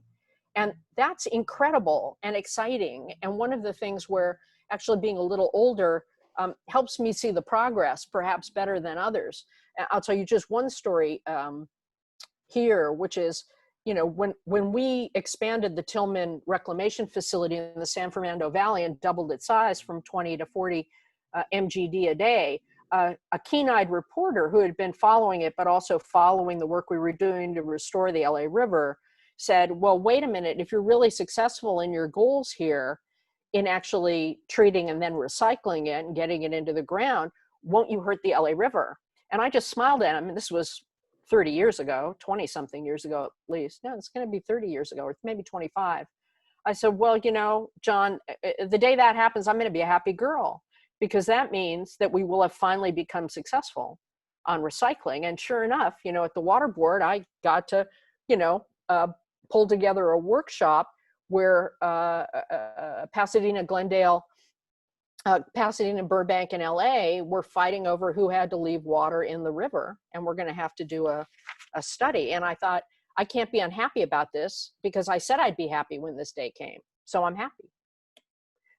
S3: And that's incredible and exciting. And one of the things where actually being a little older helps me see the progress perhaps better than others. I'll tell you just one story here, which is, you know, when we expanded the Tillman reclamation facility in the San Fernando Valley and doubled its size from 20 to 40 MGD a day, a keen-eyed reporter who had been following it, but also following the work we were doing to restore the LA River, said, well, wait a minute, if you're really successful in your goals here in actually treating and then recycling it and getting it into the ground, won't you hurt the LA River? And I just smiled at him, and this was 30 years ago, 20 something years ago at least. No, it's going to be 30 years ago or maybe 25. I said, well, you know, John, the day that happens, I'm going to be a happy girl, because that means that we will have finally become successful on recycling. And sure enough, you know, at the water board, I got to, you know, pull together a workshop where Pasadena, Glendale, Pasadena, Burbank, and LA were fighting over who had to leave water in the river. And we're going to have to do a study. And I thought, I can't be unhappy about this, because I said I'd be happy when this day came. So I'm happy.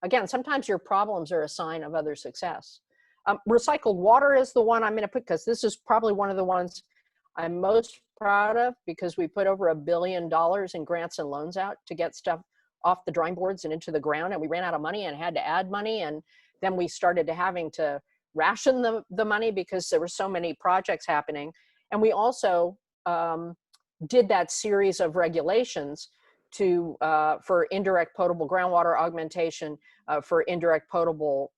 S3: Again, sometimes your problems are a sign of other success. Recycled water is the one I'm going to put, because this is probably one of the ones I'm most proud of, because we put over $1 billion in grants and loans out to get stuff off the drawing boards and into the ground, and we ran out of money and had to add money, and then we started to having to ration the money because there were so many projects happening. And we also did that series of regulations to for indirect potable groundwater augmentation, for indirect potable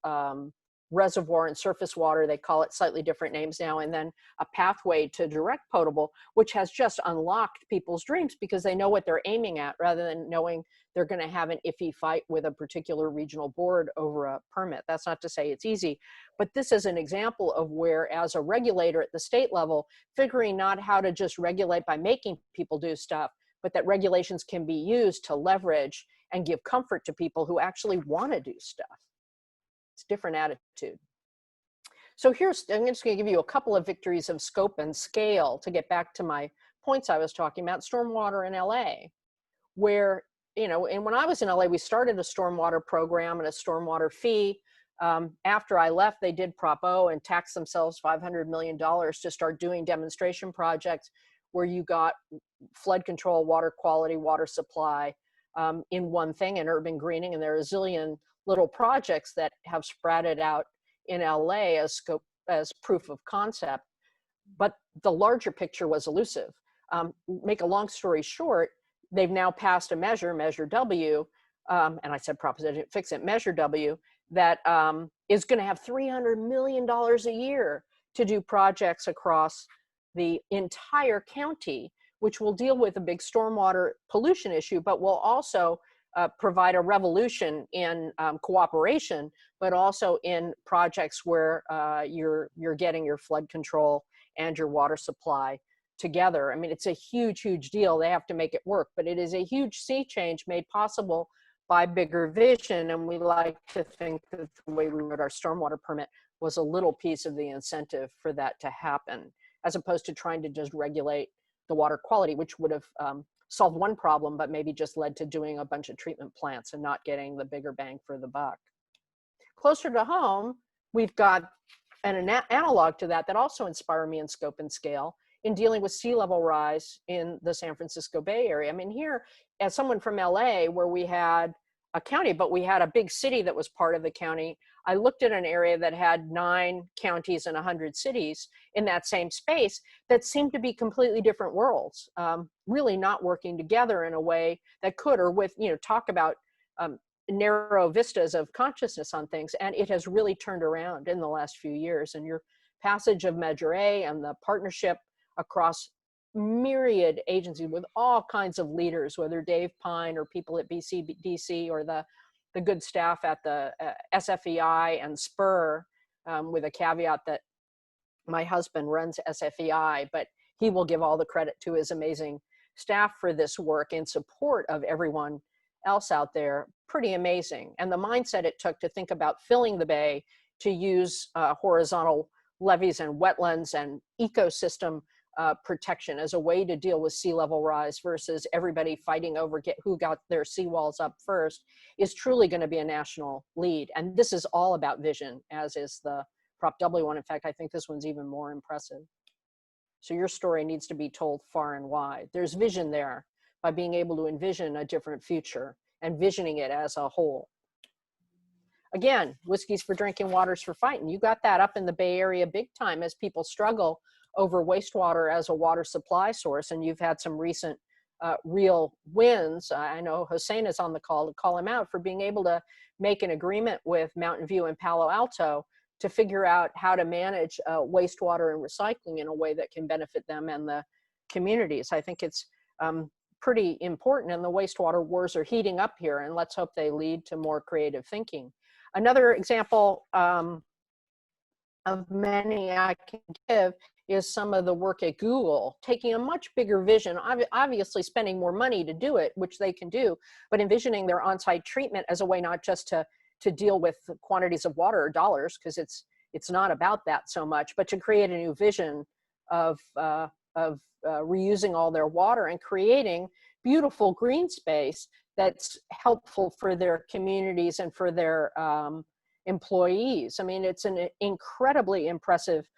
S3: reservoir and surface water. They call it slightly different names now, and then a pathway to direct potable, which has just unlocked people's dreams because they know what they're aiming at, rather than knowing they're going to have an iffy fight with a particular regional board over a permit. That's not to say it's easy, but this is an example of where, as a regulator at the state level, figuring not how to just regulate by making people do stuff, but that regulations can be used to leverage and give comfort to people who actually want to do stuff. It's a different attitude. So I'm just going to give you a couple of victories of scope and scale to get back to my points I was talking about. Stormwater in LA, where, you know, and when I was in LA, we started a stormwater program and a stormwater fee. After I left, they did Prop O and taxed themselves $500 million to start doing demonstration projects where you got flood control, water quality, water supply in one thing, and urban greening, and there are a zillion little projects that have sprouted out in LA as scope, as proof of concept. But the larger picture was elusive. Make a long story short, they've now passed a measure, Measure W, and I said proposition, fix it, Measure W, that is going to have $300 million a year to do projects across the entire county, which will deal with a big stormwater pollution issue, but will also provide a revolution in cooperation, but also in projects where you're getting your flood control and your water supply together. I mean, it's a huge, huge deal. They have to make it work, but it is a huge sea change made possible by bigger vision. And we like to think that the way we wrote our stormwater permit was a little piece of the incentive for that to happen, as opposed to trying to just regulate the water quality, which would have solved one problem, but maybe just led to doing a bunch of treatment plants and not getting the bigger bang for the buck. Closer to home, we've got and an analog to that also inspire me in scope and scale in dealing with sea level rise in the San Francisco Bay Area. I mean, here, as someone from LA, where we had a county, but we had a big city that was part of the county, I looked at an area that had 9 counties and 100 cities in that same space that seemed to be completely different worlds, really not working together in a way that could, or with, you know, talk about narrow vistas of consciousness on things. And it has really turned around in the last few years. And your passage of Measure A and the partnership across myriad agencies with all kinds of leaders, whether Dave Pine or people at BCDC or the good staff at the SFEI and SPUR, with a caveat that my husband runs SFEI, but he will give all the credit to his amazing staff for this work in support of everyone else out there. Pretty amazing. And the mindset it took to think about filling the bay, to use horizontal levees and wetlands and ecosystem protection as a way to deal with sea level rise versus everybody fighting over who got their seawalls up first, is truly going to be a national lead. And this is all about vision, as is the Prop W one. In fact, I think this one's even more impressive. So your story needs to be told far and wide. There's vision there by being able to envision a different future and visioning it as a whole. Again, whiskey's for drinking, water's for fighting. You got that up in the Bay Area big time as people struggle over wastewater as a water supply source. And you've had some recent real wins. I know Hossein is on the call to call him out for being able to make an agreement with Mountain View and Palo Alto to figure out how to manage wastewater and recycling in a way that can benefit them and the communities. I think it's pretty important, and the wastewater wars are heating up here, and let's hope they lead to more creative thinking. Another example of many I can give is some of the work at Google, taking a much bigger vision, obviously spending more money to do it, which they can do, but envisioning their on-site treatment as a way not just to deal with quantities of water or dollars, because it's not about that so much, but to create a new vision of reusing all their water and creating beautiful green space that's helpful for their communities and for their employees. I mean, it's an incredibly impressive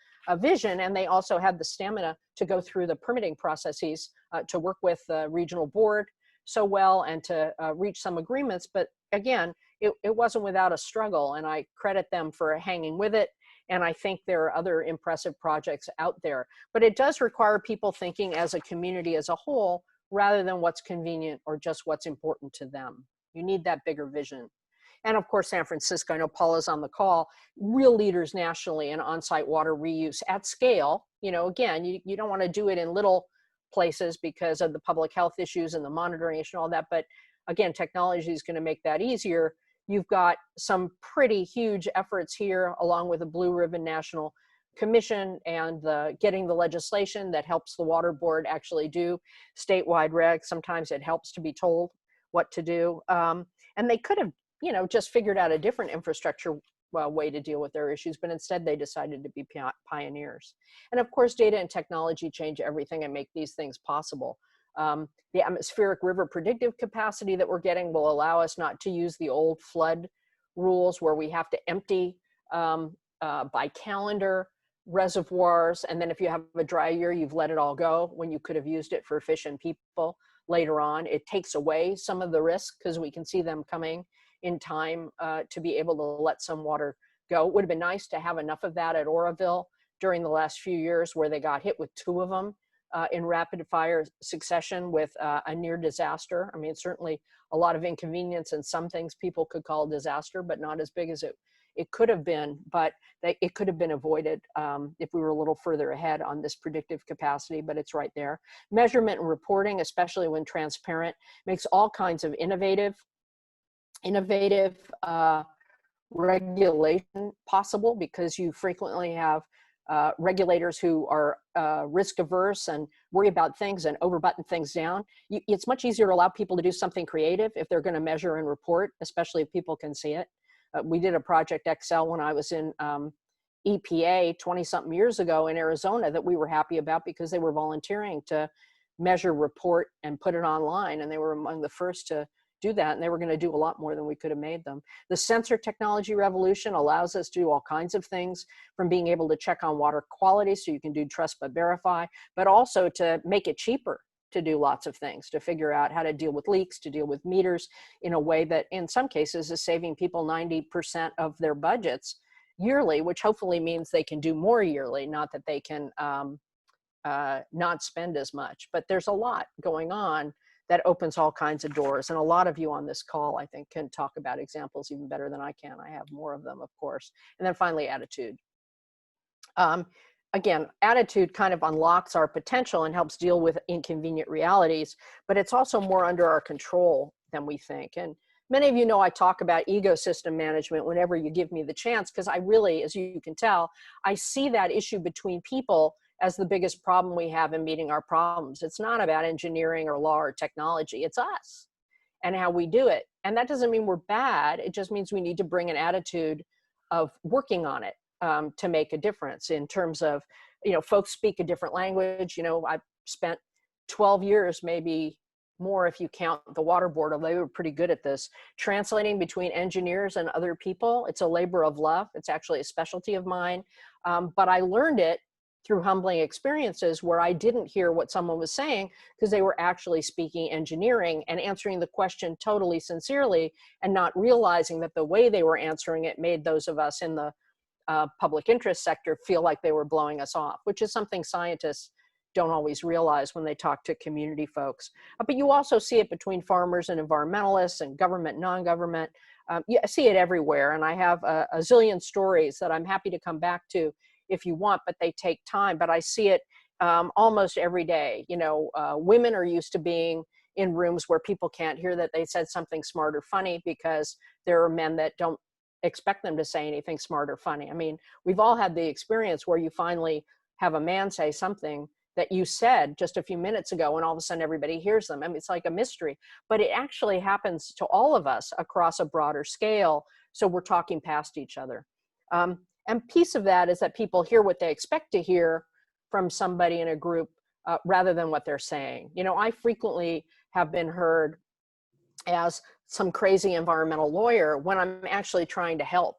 S3: vision, and they also had the stamina to go through the permitting processes to work with the regional board so well and to reach some agreements. But again, it wasn't without a struggle, and I credit them for hanging with it. And I think there are other impressive projects out there, but it does require people thinking as a community as a whole, rather than what's convenient or just what's important to them. You need that bigger vision. And of course, San Francisco, I know Paula's on the call, real leaders nationally in on-site water reuse at scale. You know, again, you don't want to do it in little places because of the public health issues and the monitoring issue and all that. But again, technology is going to make that easier. You've got some pretty huge efforts here, along with the Blue Ribbon National Commission and getting the legislation that helps the water board actually do statewide regs. Sometimes it helps to be told what to do. And they could have, you know, just figured out a different infrastructure way to deal with their issues, but instead they decided to be pioneers. And of course, data and technology change everything and make these things possible. The atmospheric river predictive capacity that we're getting will allow us not to use the old flood rules where we have to empty by calendar reservoirs, and then if you have a dry year, you've let it all go when you could have used it for fish and people later on. It takes away some of the risk because we can see them coming in time to be able to let some water go. It would have been nice to have enough of that at Oroville during the last few years, where they got hit with 2 of them in rapid fire succession with a near disaster. I mean, certainly a lot of inconvenience and some things people could call a disaster, but not as big as it could have been, but it could have been avoided if we were a little further ahead on this predictive capacity, but it's right there. Measurement and reporting, especially when transparent, makes all kinds of innovative regulation possible, because you frequently have regulators who are risk averse and worry about things and over button things down. It's much easier to allow people to do something creative if they're going to measure and report, especially if people can see it. We did a Project Excel when I was in EPA 20-something years ago in Arizona that we were happy about because they were volunteering to measure, report, and put it online. And they were among the first to do that, and they were going to do a lot more than we could have made them. The sensor technology revolution allows us to do all kinds of things, from being able to check on water quality so you can do trust but verify, but also to make it cheaper to do lots of things, to figure out how to deal with leaks, to deal with meters in a way that in some cases is saving people 90% of their budgets yearly, which hopefully means they can do more yearly, not that they can not spend as much. But there's a lot going on that opens all kinds of doors. And a lot of you on this call, I think, can talk about examples even better than I can. I have more of them, of course. And then finally, attitude. Again, attitude kind of unlocks our potential and helps deal with inconvenient realities, but it's also more under our control than we think. And many of you know I talk about ecosystem management whenever you give me the chance, because I really, as you can tell, I see that issue between people as the biggest problem we have in meeting our problems. It's not about engineering or law or technology, it's us and how we do it. And that doesn't mean we're bad, it just means we need to bring an attitude of working on it to make a difference in terms of, you know, folks speak a different language. You know, I've spent 12 years, maybe more if you count the water board, although they were pretty good at this, translating between engineers and other people. It's a labor of love. It's actually a specialty of mine. But I learned it through humbling experiences where I didn't hear what someone was saying because they were actually speaking engineering and answering the question totally sincerely and not realizing that the way they were answering it made those of us in the public interest sector feel like they were blowing us off, which is something scientists don't always realize when they talk to community folks. But you also see it between farmers and environmentalists and government, non-government. You see it everywhere. And I have a zillion stories that I'm happy to come back to if you want, but they take time. But I see it almost every day. You know, women are used to being in rooms where people can't hear that they said something smart or funny because there are men that don't expect them to say anything smart or funny. I mean, we've all had the experience where you finally have a man say something that you said just a few minutes ago and all of a sudden everybody hears them. I mean, it's like a mystery, but it actually happens to all of us across a broader scale. So we're talking past each other. And piece of that is that people hear what they expect to hear from somebody in a group rather than what they're saying. You know, I frequently have been heard as some crazy environmental lawyer when I'm actually trying to help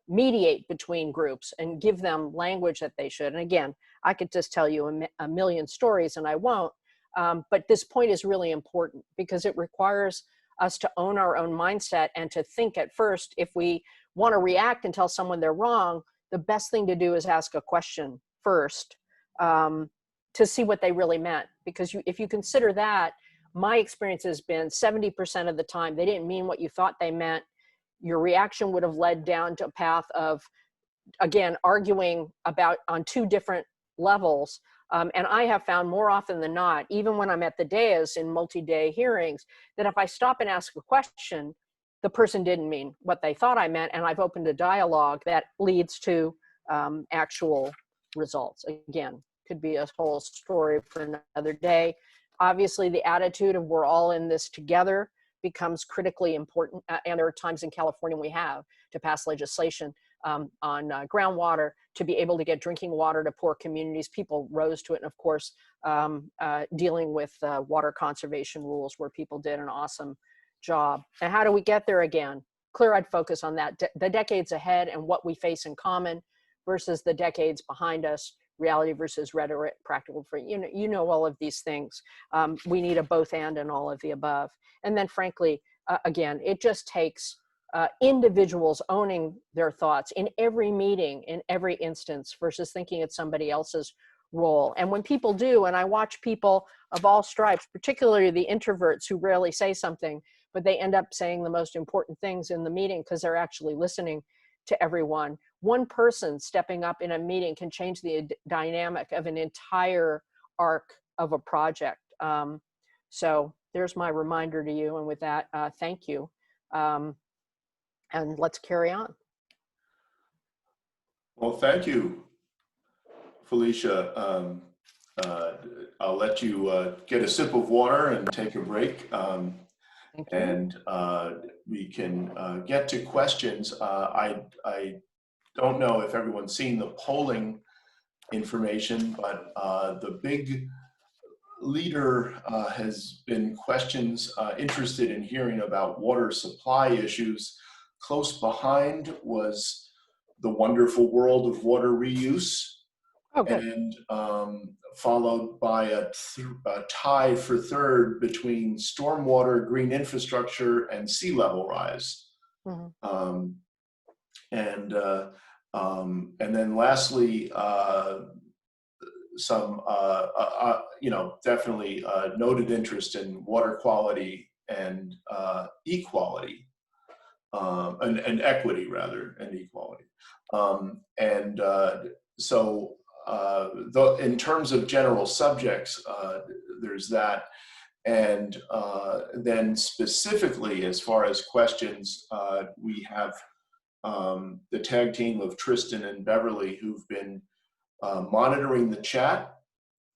S3: mediate between groups and give them language that they should. And again, I could just tell you a million stories and I won't, but this point is really important because it requires us to own our own mindset and to think at first, if we want to react and tell someone they're wrong, the best thing to do is ask a question first to see what they really meant. Because if you consider that, my experience has been 70% of the time, they didn't mean what you thought they meant. Your reaction would have led down to a path of, again, arguing about on two different levels. And I have found more often than not, even when I'm at the dais in multi-day hearings, that if I stop and ask a question, the person didn't mean what they thought I meant. And I've opened a dialogue that leads to actual results. Again, could be a whole story for another day. Obviously, the attitude of we're all in this together becomes critically important. And there are times in California we have to pass legislation on groundwater to be able to get drinking water to poor communities. People rose to it. And of course, dealing with water conservation rules where people did an awesome job. And how do we get there again? Clear-eyed focus on that, the decades ahead and what we face in common versus the decades behind us, reality versus rhetoric, practical for, you know all of these things. We need a both and all of the above. And then frankly, again, it just takes individuals owning their thoughts in every meeting, in every instance, versus thinking it's somebody else's role. And when people do, and I watch people of all stripes, particularly the introverts who rarely say something, but they end up saying the most important things in the meeting because they're actually listening to everyone. One person stepping up in a meeting can change the dynamic of an entire arc of a project. So there's my reminder to you. And with that, thank you. And let's carry on.
S1: Well, thank you, Felicia. I'll let you get a sip of water and take a break. And we can get to questions. I don't know if everyone's seen the polling information, but the big leader has been questions interested in hearing about water supply issues. Close behind was the wonderful world of water reuse,
S3: Oh, good.
S1: and followed by a tie for third between stormwater, green infrastructure, and sea level rise.
S3: Mm-hmm.
S1: And then lastly, some definitely noted interest in water quality and equality, and equity rather, and equality. In terms of general subjects, there's that. And then specifically, as far as questions, we have the tag team of Tristan and Beverly, who've been monitoring the chat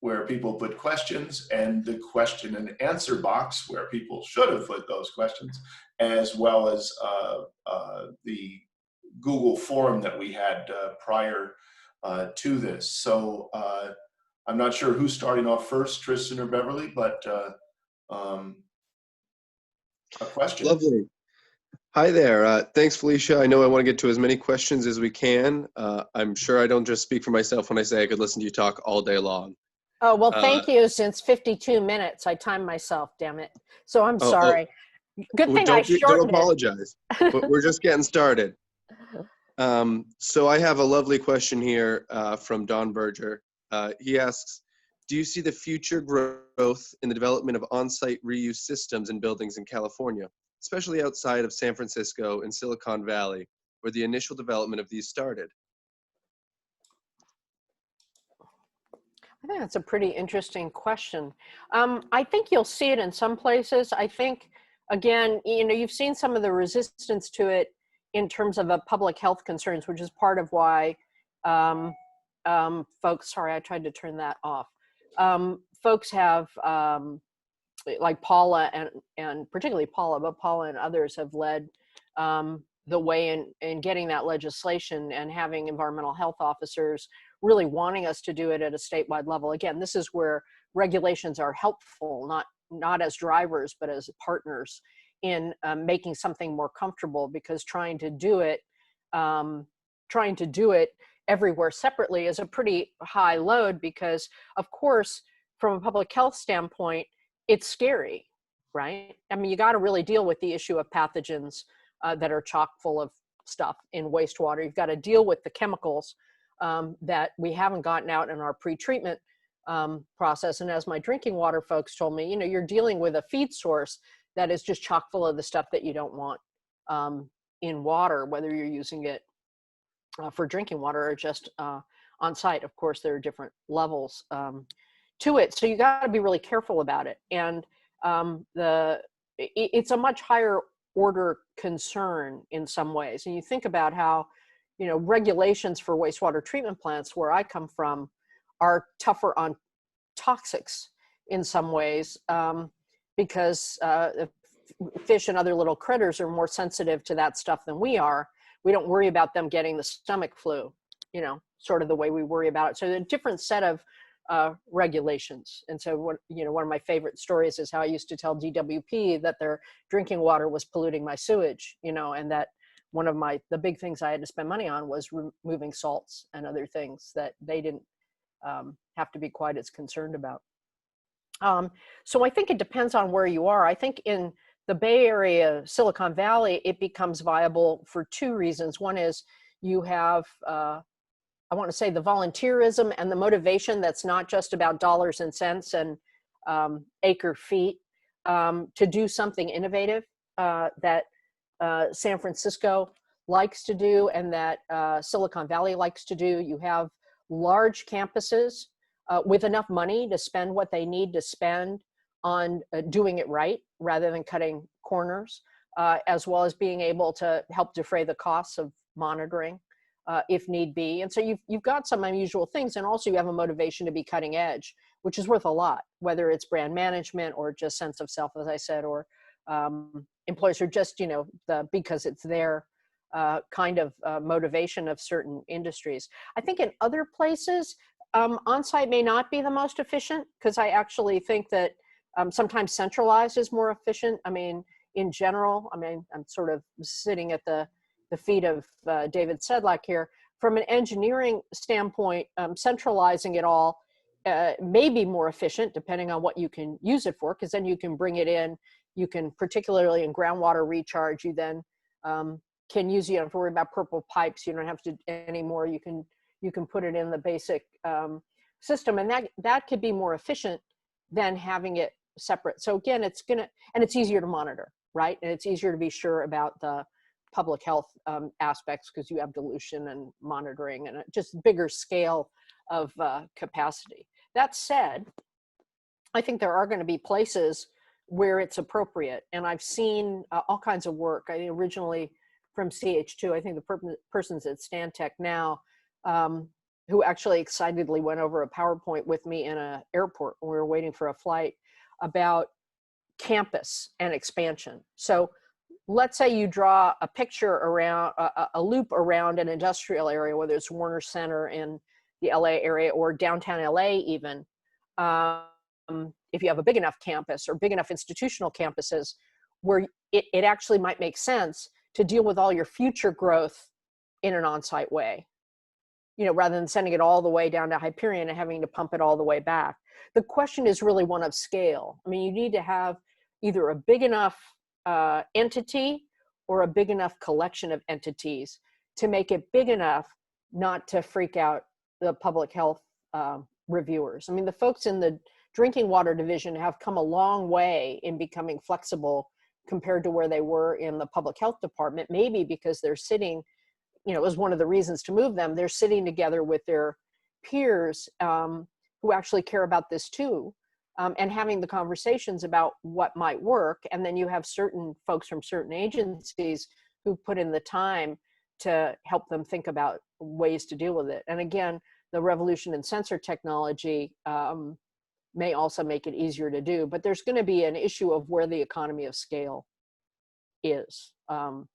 S1: where people put questions, and the question and answer box where people should have put those questions, as well as the Google form that we had prior to this. So I'm not sure who's starting off first, Tristan or Beverly, but a question.
S4: Lovely. Hi there. Thanks, Felicia. I know I want to get to as many questions as we can. I'm sure I don't just speak for myself when I say I could listen to you talk all day long.
S3: Oh, well, thank you. Since 52 minutes, I timed myself, damn it. So I'm sorry. Good thing I shortened
S4: Don't apologize. But we're just getting started. So I have a lovely question here from Don Berger. He asks, do you see the future growth in the development of on-site reuse systems in buildings in California, especially outside of San Francisco and Silicon Valley, where the initial development of these started?
S3: I think that's a pretty interesting question. I think you'll see it in some places. I think, again, you've seen some of the resistance to it in terms of public health concerns, which is part of why folks, sorry, I tried to turn that off. Folks have, like Paula and particularly Paula, but Paula and others have led the way in getting that legislation and having environmental health officers really wanting us to do it at a statewide level. Again, this is where regulations are helpful, not as drivers, but as partners in making something more comfortable, because trying to do it everywhere separately is a pretty high load, because of course, from a public health standpoint, it's scary, right? I mean, you got to really deal with the issue of pathogens that are chock full of stuff in wastewater. You've got to deal with the chemicals that we haven't gotten out in our pre-treatment process. And as my drinking water folks told me, you're dealing with a feed source that is just chock full of the stuff that you don't want in water, whether you're using it for drinking water or just on site. Of course, there are different levels to it. So you got to be really careful about it. And it's a much higher order concern in some ways. And you think about how, regulations for wastewater treatment plants where I come from are tougher on toxics in some ways, because fish and other little critters are more sensitive to that stuff than we are. We don't worry about them getting the stomach flu, sort of the way we worry about it. So a different set of regulations. And so one of my favorite stories is how I used to tell DWP that their drinking water was polluting my sewage, and that one of the big things I had to spend money on was removing salts and other things that they didn't have to be quite as concerned about. So I think it depends on where you are. I think in the Bay Area, Silicon Valley, it becomes viable for two reasons. One is you have, I want to say, the volunteerism and the motivation that's not just about dollars and cents and acre feet to do something innovative that San Francisco likes to do and that Silicon Valley likes to do. You have large campuses with enough money to spend what they need to spend on doing it right rather than cutting corners, as well as being able to help defray the costs of monitoring if need be. And so you've got some unusual things, and also you have a motivation to be cutting edge, which is worth a lot, whether it's brand management or just sense of self, as I said, or employees are just, because it's their kind of motivation of certain industries. I think in other places, On-site may not be the most efficient, because I actually think that sometimes centralized is more efficient. I mean, in general, I mean, I'm sort of sitting at the feet of David Sedlak here. From an engineering standpoint, centralizing it all may be more efficient depending on what you can use it for, because then you can bring it in. You can, particularly in groundwater recharge, you then can use, you don't have to worry about purple pipes. You don't have to anymore. You can put it in the basic system, and that could be more efficient than having it separate. So again, it's easier to monitor, right? And it's easier to be sure about the public health aspects, because you have dilution and monitoring and just bigger scale of capacity. That said, I think there are going to be places where it's appropriate, and I've seen all kinds of work. I originally from CH2, I think the persons at Stantec now, who actually excitedly went over a PowerPoint with me in an airport when we were waiting for a flight, about campus and expansion. So let's say you draw a picture around, a loop around an industrial area, whether it's Warner Center in the LA area or downtown LA even. If you have a big enough campus or big enough institutional campuses, where it actually might make sense to deal with all your future growth in an on-site way, you know, rather than sending it all the way down to Hyperion and having to pump it all the way back. The question is really one of scale. I mean, you need to have either a big enough entity or a big enough collection of entities to make it big enough not to freak out the public health reviewers. I mean, the folks in the drinking water division have come a long way in becoming flexible compared to where they were in the public health department, maybe because they're sitting, you know, it was one of the reasons to move them. They're sitting together with their peers who actually care about this too, and having the conversations about what might work. And then you have certain folks from certain agencies who put in the time to help them think about ways to deal with it. And again, the revolution in sensor technology may also make it easier to do, but there's going to be an issue of where the economy of scale is.
S1: Well,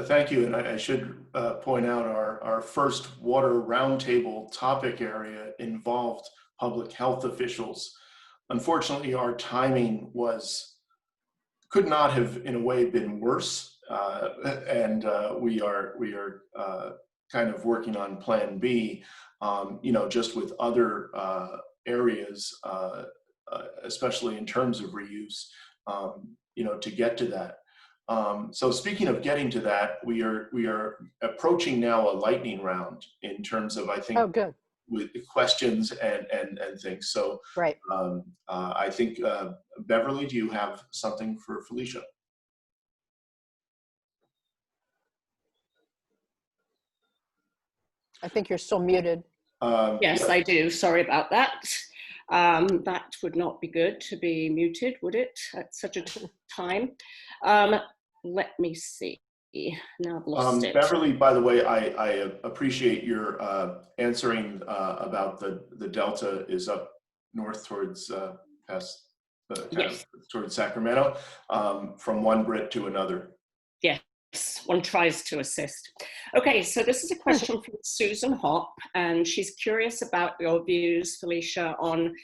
S1: thank you. And I should point out our first water roundtable topic area involved public health officials. Unfortunately, our timing could not have in a way been worse. And we are kind of working on plan B, you know, just with other areas, especially in terms of reuse, you know, to get to that. So speaking of getting to that, we are approaching now a lightning round in terms of, I think,
S3: Oh, good.
S1: with questions and things. So
S3: Right.
S1: I think, Beverly, do you have something for Felicia?
S3: I think you're still muted.
S5: Yes,
S1: yeah.
S5: I do. Sorry about that. That would not be good to be muted, would it, at such a time? Let me see. Now I've lost it.
S1: Beverly, by the way, I appreciate your answering about the delta is up north towards past
S5: Yes.
S1: towards Sacramento, from one Brit to another.
S5: Yes, one tries to assist. Okay, so this is a question from Susan Hopp, and she's curious about your views, Felicia, on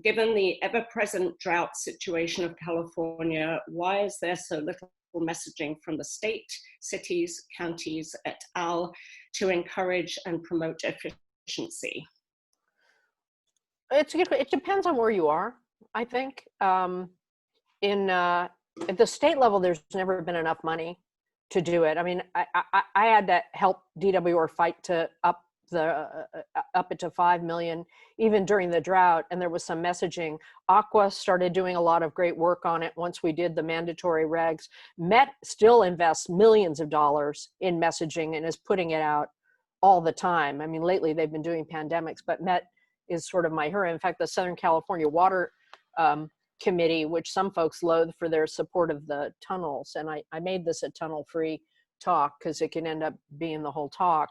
S5: given the ever-present drought situation of California, why is there so little messaging from the state, cities, counties, et al. To encourage and promote efficiency?
S3: It depends on where you are, I think. At the state level, there's never been enough money to do it. I mean, I had to help DWR fight to up it to 5 million, even during the drought. And there was some messaging. Aqua started doing a lot of great work on it once we did the mandatory regs. Met still invests millions of dollars in messaging and is putting it out all the time. I mean, lately they've been doing pandemics, but Met is sort of my hero. In fact, the Southern California Water Committee, which some folks loathe for their support of the tunnels, and I made this a tunnel-free talk because it can end up being the whole talk,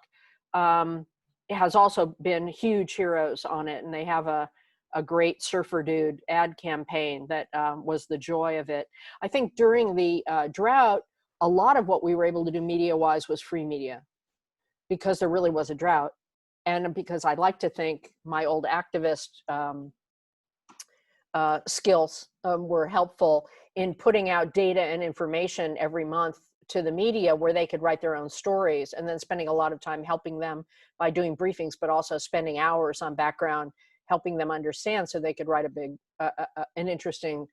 S3: it has also been huge heroes on it, and they have a great Surfer Dude ad campaign that was the joy of it. I think during the drought, a lot of what we were able to do media-wise was free media, because there really was a drought. and because I'd like to think my old activist skills were helpful in putting out data and information every month to the media where they could write their own stories, and then spending a lot of time helping them by doing briefings, but also spending hours on background helping them understand so they could write a big, an interesting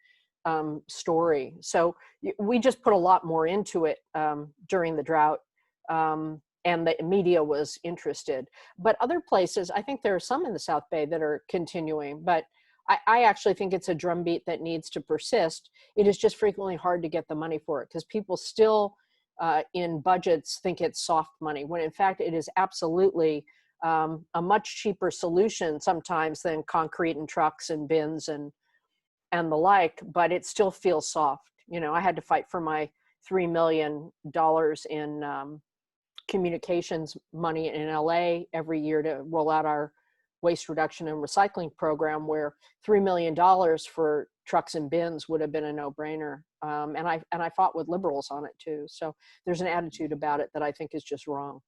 S3: story. So we just put a lot more into it during the drought, and the media was interested. But other places, I think there are some in the South Bay that are continuing, but I actually think it's a drumbeat that needs to persist. It is just frequently hard to get the money for it because people still in budgets think it's soft money, when in fact it is absolutely a much cheaper solution sometimes than concrete and trucks and bins and the like, but it still feels soft. You know, I had to fight for my $3 million in communications money in LA every year to roll out our waste reduction and recycling program, where $3 million for trucks and bins would have been a no-brainer. And I fought with liberals on it too. So there's an attitude about it that I think is just wrong.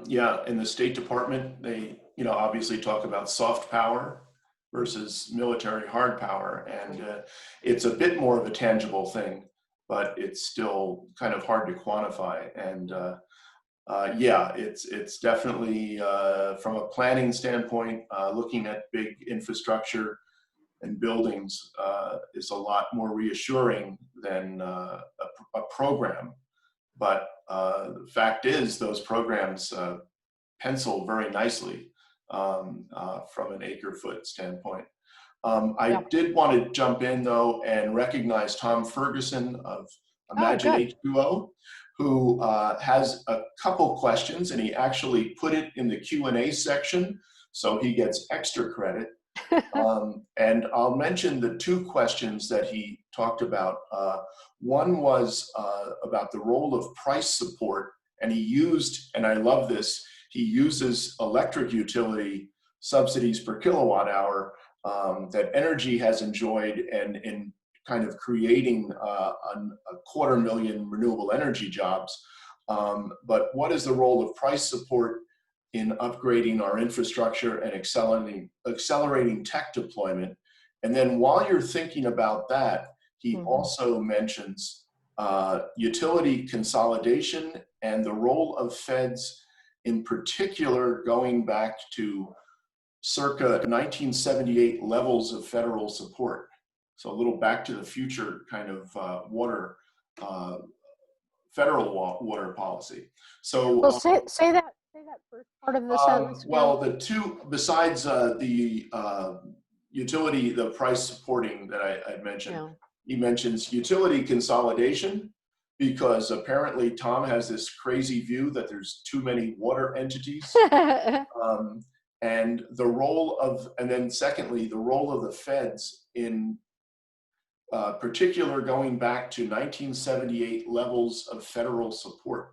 S1: Yeah, in the State Department, they, you know, obviously talk about soft power versus military hard power, and it's a bit more of a tangible thing, but it's still kind of hard to quantify. And yeah, it's definitely from a planning standpoint, looking at big infrastructure and buildings is a lot more reassuring than a program. But the fact is, those programs pencil very nicely from an acre-foot standpoint. I did want to jump in though and recognize Tom Ferguson of Imagine H2O, who has a couple questions, and he actually put it in the Q&A section, so he gets extra credit. And I'll mention the two questions that he talked about. One was about the role of price support, and he used, and I love this, he uses electric utility subsidies per kilowatt hour that energy has enjoyed, and in kind of creating a 250,000 renewable energy jobs. But what is the role of price support in upgrading our infrastructure and accelerating tech deployment? And then while you're thinking about that, he also mentions utility consolidation and the role of feds, in particular going back to circa 1978 levels of federal support. So a little back to the future kind of water, federal water policy. So
S3: well, say that first part of the sentence.
S1: Well, the two, besides the utility, the price supporting that I mentioned, he mentions utility consolidation, because apparently Tom has this crazy view that there's too many water entities. And the role of, and then secondly, the role of the feds in particular going back to 1978 levels of federal support.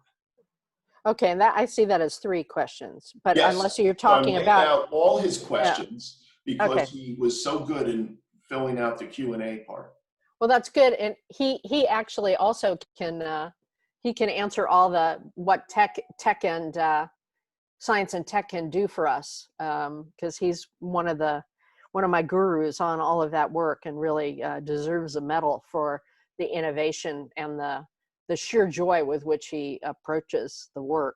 S3: Okay, and that I see that as three questions, but
S1: yes.
S3: Unless you're talking
S1: so
S3: about
S1: out all his questions, because he was so good in filling out the Q&A part.
S3: Well, that's good, and he actually also can he can answer all the what tech and science and tech can do for us, because he's one of my gurus on all of that work, and really deserves a medal for the innovation and the sheer joy with which he approaches the work.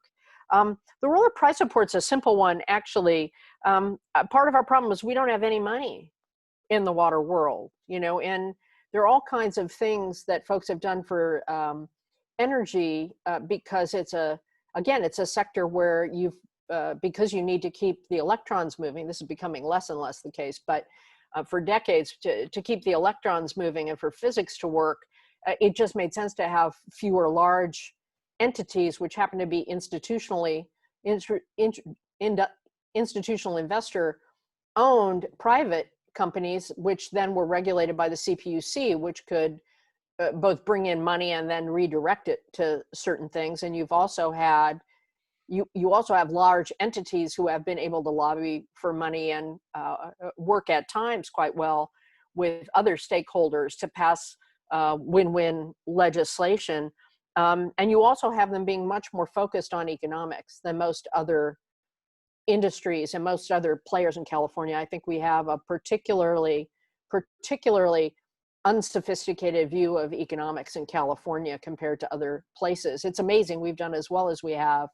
S3: The role of price support's a simple one, actually. Part of our problem is we don't have any money in the water world, you know, and there are all kinds of things that folks have done for energy because it's a sector where you've, because you need to keep the electrons moving. This is becoming less and less the case, but for decades, to keep the electrons moving and for physics to work, it just made sense to have fewer large entities, which happen to be institutional investor owned private companies, which then were regulated by the SFPUC, which could both bring in money and then redirect it to certain things. And you've also had, you also have large entities who have been able to lobby for money and work at times quite well with other stakeholders to pass win-win legislation. And you also have them being much more focused on economics than most other industries and most other players in California, I think we have a particularly unsophisticated view of economics in California compared to other places. It's amazing we've done as well as we have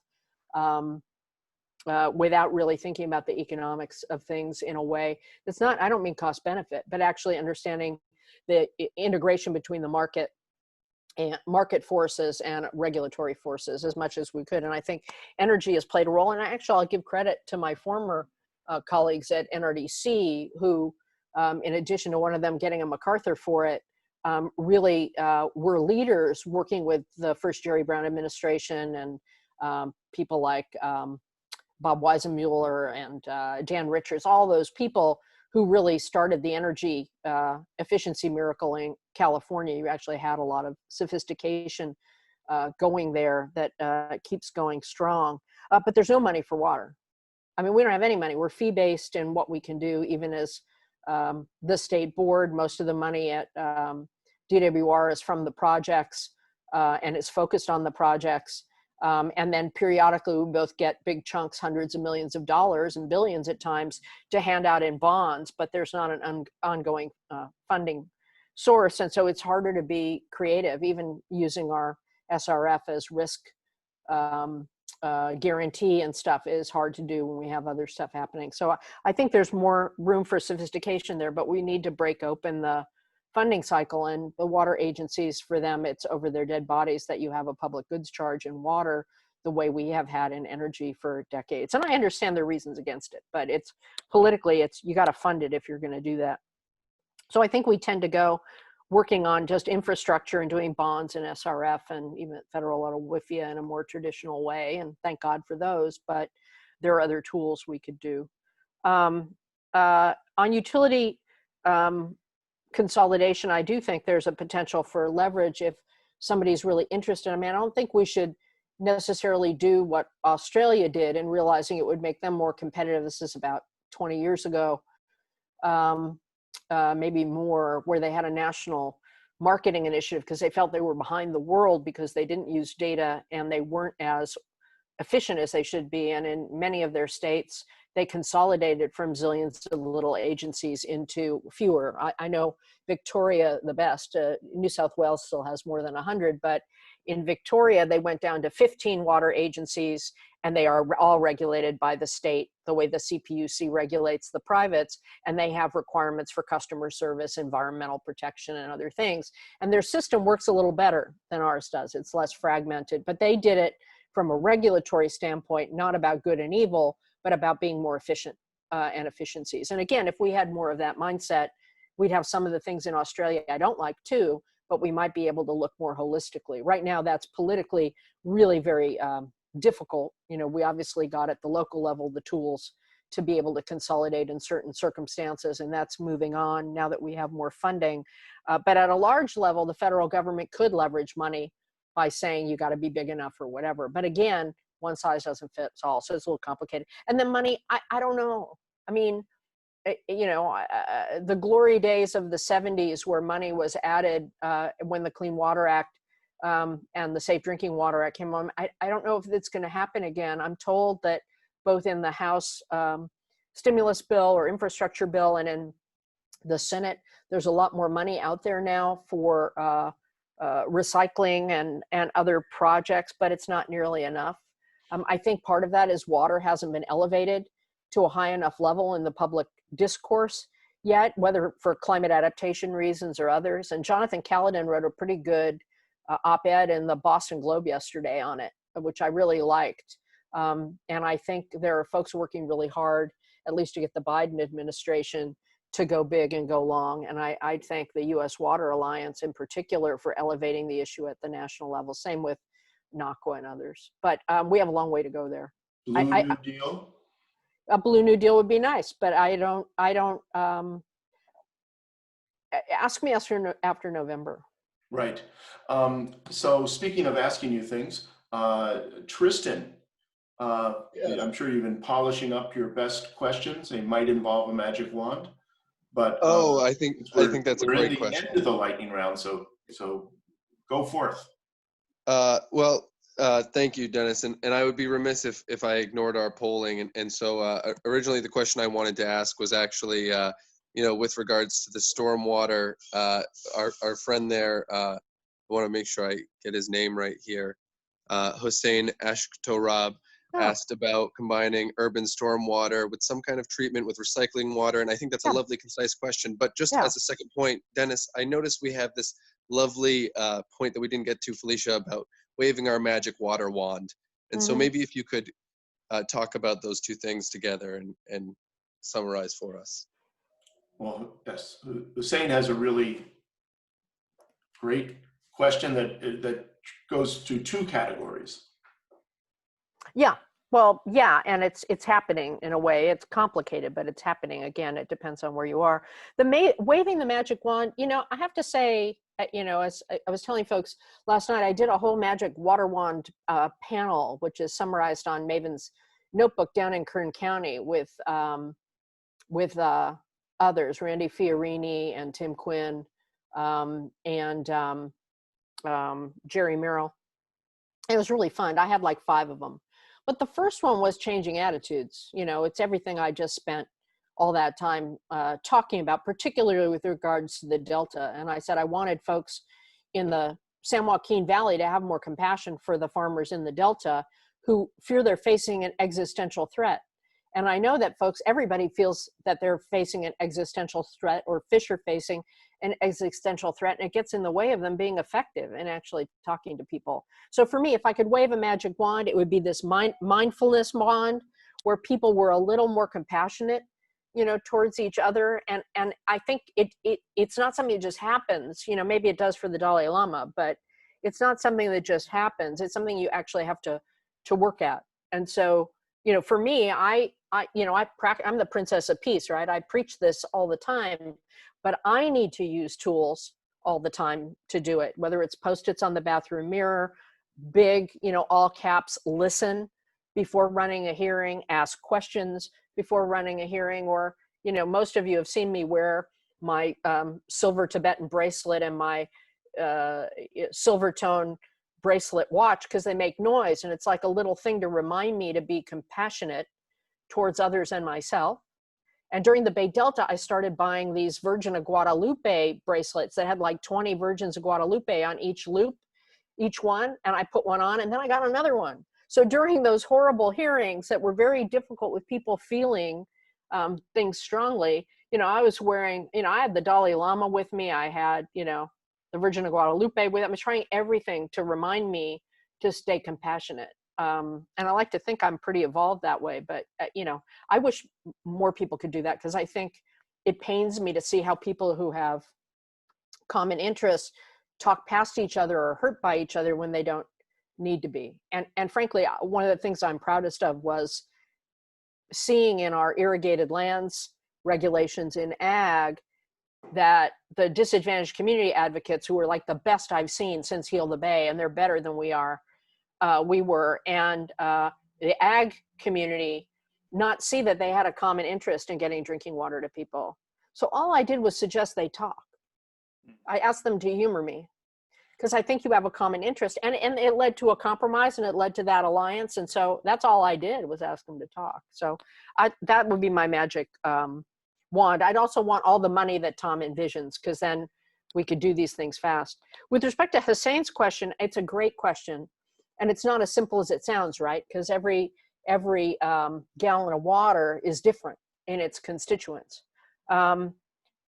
S3: without really thinking about the economics of things in a way that's not, I don't mean cost benefit, but actually understanding the integration between the market and market forces and regulatory forces as much as we could. And I think energy has played a role. And I'll give credit to my former colleagues at NRDC who, in addition to one of them getting a MacArthur for it, really were leaders working with the first Jerry Brown administration and people like Bob Weisenmuller and Dan Richards, all those people who really started the energy efficiency miracle in California. You actually had a lot of sophistication going there that keeps going strong, but there's no money for water. I mean, we don't have any money. We're fee-based in what we can do, even as the state board. Most of the money at DWR is from the projects and is focused on the projects. And then periodically we both get big chunks, hundreds of millions of dollars and billions at times to hand out in bonds, but there's not an ongoing funding source. And so it's harder to be creative, even using our SRF as risk guarantee and stuff is hard to do when we have other stuff happening. So I think there's more room for sophistication there, but we need to break open the funding cycle, and the water agencies, for them, it's over their dead bodies that you have a public goods charge in water the way we have had in energy for decades. And I understand the reasons against it, but it's politically, you got to fund it if you're going to do that. So I think we tend to go working on just infrastructure and doing bonds and SRF and even federal level WIFIA in a more traditional way. And thank God for those, but there are other tools we could do. On utility consolidation, I do think there's a potential for leverage if somebody's really interested. I mean, I don't think we should necessarily do what Australia did and realizing it would make them more competitive. This is about 20 years ago, maybe more, where they had a national marketing initiative because they felt they were behind the world because they didn't use data and they weren't as efficient as they should be. And in many of their states, they consolidated from zillions of little agencies into fewer. I know Victoria the best. New South Wales still has more than 100, but in Victoria, they went down to 15 water agencies, and they are all regulated by the state, the way the SFPUC regulates the privates, and they have requirements for customer service, environmental protection, and other things. And their system works a little better than ours does. It's less fragmented, but they did it from a regulatory standpoint, not about good and evil, but about being more efficient and efficiencies. And again, if we had more of that mindset, we'd have some of the things in Australia I don't like too, but we might be able to look more holistically. Right now, that's politically really very difficult. You know, we obviously got at the local level the tools to be able to consolidate in certain circumstances, and that's moving on now that we have more funding. But at a large level, the federal government could leverage money by saying you got to be big enough or whatever. But again, one size doesn't fit all, so it's a little complicated. And then money, I don't know. I mean, you know, the glory days of the 70s where money was added when the Clean Water Act and the Safe Drinking Water Act came on, I don't know if it's going to happen again. I'm told that both in the House stimulus bill or infrastructure bill and in the Senate, there's a lot more money out there now for recycling and other projects, but it's not nearly enough. I think part of that is water hasn't been elevated to a high enough level in the public discourse yet, whether for climate adaptation reasons or others. And Jonathan Caledon wrote a pretty good op-ed in the Boston Globe yesterday on it, which I really liked. And I think there are folks working really hard, at least to get the Biden administration to go big and go long. And I thank the U.S. Water Alliance in particular for elevating the issue at the national level. Same with NACWA and others. But we have a long way to go there.
S1: Blue New Deal?
S3: A Blue New Deal would be nice, but I don't ask me after November.
S1: Right. So speaking of asking you things, Tristan,
S4: Yes.
S1: I'm sure you've been polishing up your best questions. They might involve a magic wand, but
S4: I think that's a great question.
S1: We're in the end of the lightning round, so go forth.
S4: Well, Thank you, Dennis. And I would be remiss if I ignored our polling. And so originally the question I wanted to ask was actually, with regards to the stormwater, our friend there, I want to make sure I get his name right here. Hossein Ashktorab asked about combining urban stormwater with some kind of treatment with recycling water. And I think that's a lovely, concise question. But just as a second point, Dennis, I noticed we have this lovely point that we didn't get to, Felicia, about waving our magic water wand. And so maybe if you could talk about those two things together and summarize for us.
S1: Well, yes, Hussein has a really great question that goes to two categories.
S3: Yeah, well, yeah, and it's happening in a way. It's complicated, but it's happening. Again, it depends on where you are. Waving the magic wand, I have to say, as I was telling folks last night, I did a whole magic water wand panel, which is summarized on Maven's notebook down in Kern County with others, Randy Fiorini and Tim Quinn and Jerry Merrill. It was really fun. I had like 5 of them. But the first one was changing attitudes. It's everything I just spent all that time talking about, particularly with regards to the Delta. And I said I wanted folks in the San Joaquin Valley to have more compassion for the farmers in the Delta who fear they're facing an existential threat. And I know that everybody feels that they're facing an existential threat, or fish are facing an existential threat, and it gets in the way of them being effective and actually talking to people. So for me, if I could wave a magic wand, it would be this mindfulness wand where people were a little more compassionate, towards each other. And I think it's not something that just happens, maybe it does for the Dalai Lama, but it's not something that just happens. It's something you actually have to work at. And so, for me, I'm the princess of peace, right? I preach this all the time, but I need to use tools all the time to do it, whether it's Post-its on the bathroom mirror, big, all caps, listen before running a hearing, ask questions before running a hearing, or, most of you have seen me wear my silver Tibetan bracelet and my silver tone bracelet watch because they make noise, and it's like a little thing to remind me to be compassionate towards others and myself. And during the Bay Delta, I started buying these Virgin of Guadalupe bracelets that had like 20 Virgins of Guadalupe on each loop, each one, and I put one on and then I got another one. So during those horrible hearings that were very difficult with people feeling things strongly, I was wearing, I had the Dalai Lama with me, I had, the Virgin of Guadalupe with me. I'm trying everything to remind me to stay compassionate. And I like to think I'm pretty evolved that way, but I wish more people could do that, because I think it pains me to see how people who have common interests talk past each other or hurt by each other when they don't need to be. And frankly, one of the things I'm proudest of was seeing in our irrigated lands regulations in ag that the disadvantaged community advocates, who were like the best I've seen since Heal the Bay, and they're better than we were, and the ag community not see that they had a common interest in getting drinking water to people. So all I did was suggest they talk. I asked them to humor me, because I think you have a common interest, and it led to a compromise, and it led to that alliance. And so that's all I did, was ask them to talk. So that would be my magic wand. I'd also want all the money that Tom envisions, because then we could do these things fast. With respect to Hussein's question, it's a great question. And it's not as simple as it sounds, right? Because every gallon of water is different in its constituents.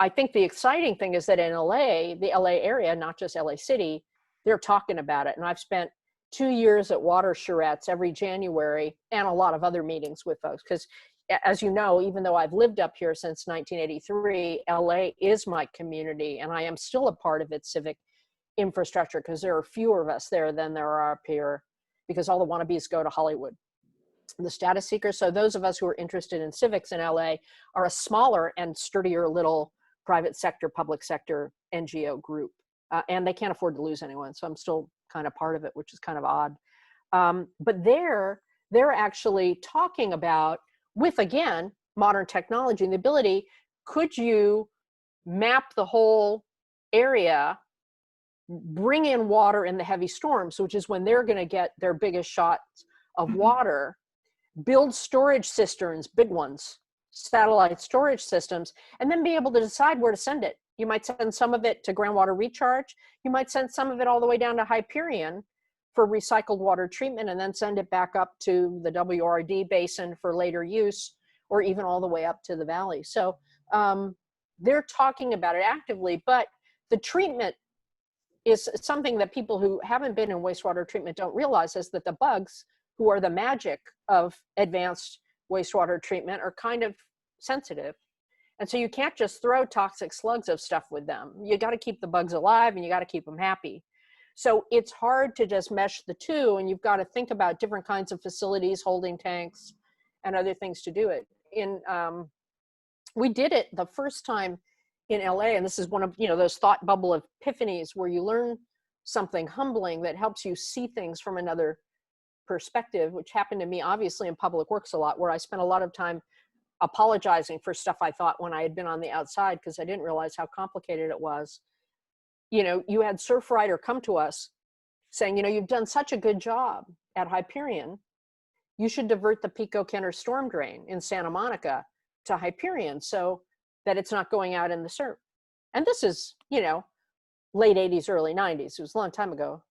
S3: I think the exciting thing is that in LA, the LA area, not just LA City, they're talking about it. And I've spent 2 years at water charrettes every January, and a lot of other meetings with folks. Because as you know, even though I've lived up here since 1983, LA is my community, and I am still a part of its civic infrastructure, because there are fewer of us there than there are up here, because all the wannabes go to Hollywood, the status seekers. So those of us who are interested in civics in LA are a smaller and sturdier little private sector, public sector NGO group, and they can't afford to lose anyone. So I'm still kind of part of it, which is kind of odd. But they're actually talking about, with, again, modern technology and the ability, could you map the whole area bring in water in the heavy storms, which is when they're going to get their biggest shots of water, build storage cisterns, big ones, satellite storage systems, and then be able to decide where to send it. You might send some of it to groundwater recharge. You might send some of it all the way down to Hyperion for recycled water treatment, and then send it back up to the WRD basin for later use, or even all the way up to the valley. So they're talking about it actively, but the treatment is something that people who haven't been in wastewater treatment don't realize, is that the bugs, who are the magic of advanced wastewater treatment, are kind of sensitive. And so you can't just throw toxic slugs of stuff with them. You got to keep the bugs alive, and you got to keep them happy. So it's hard to just mesh the two, and you've got to think about different kinds of facilities, holding tanks, and other things to do it. We did it the first time in LA, and this is one of, you know, those thought bubble epiphanies where you learn something humbling that helps you see things from another perspective, which happened to me obviously in public works a lot, where I spent a lot of time apologizing for stuff I thought when I had been on the outside, because I didn't realize how complicated it was. You know, you had Surfrider come to us saying, you know, you've done such a good job at Hyperion, you should divert the Pico Kenner storm drain in Santa Monica to Hyperion so that it's not going out in the surf. And this is, you know, late 80s, early 90s. It was a long time ago.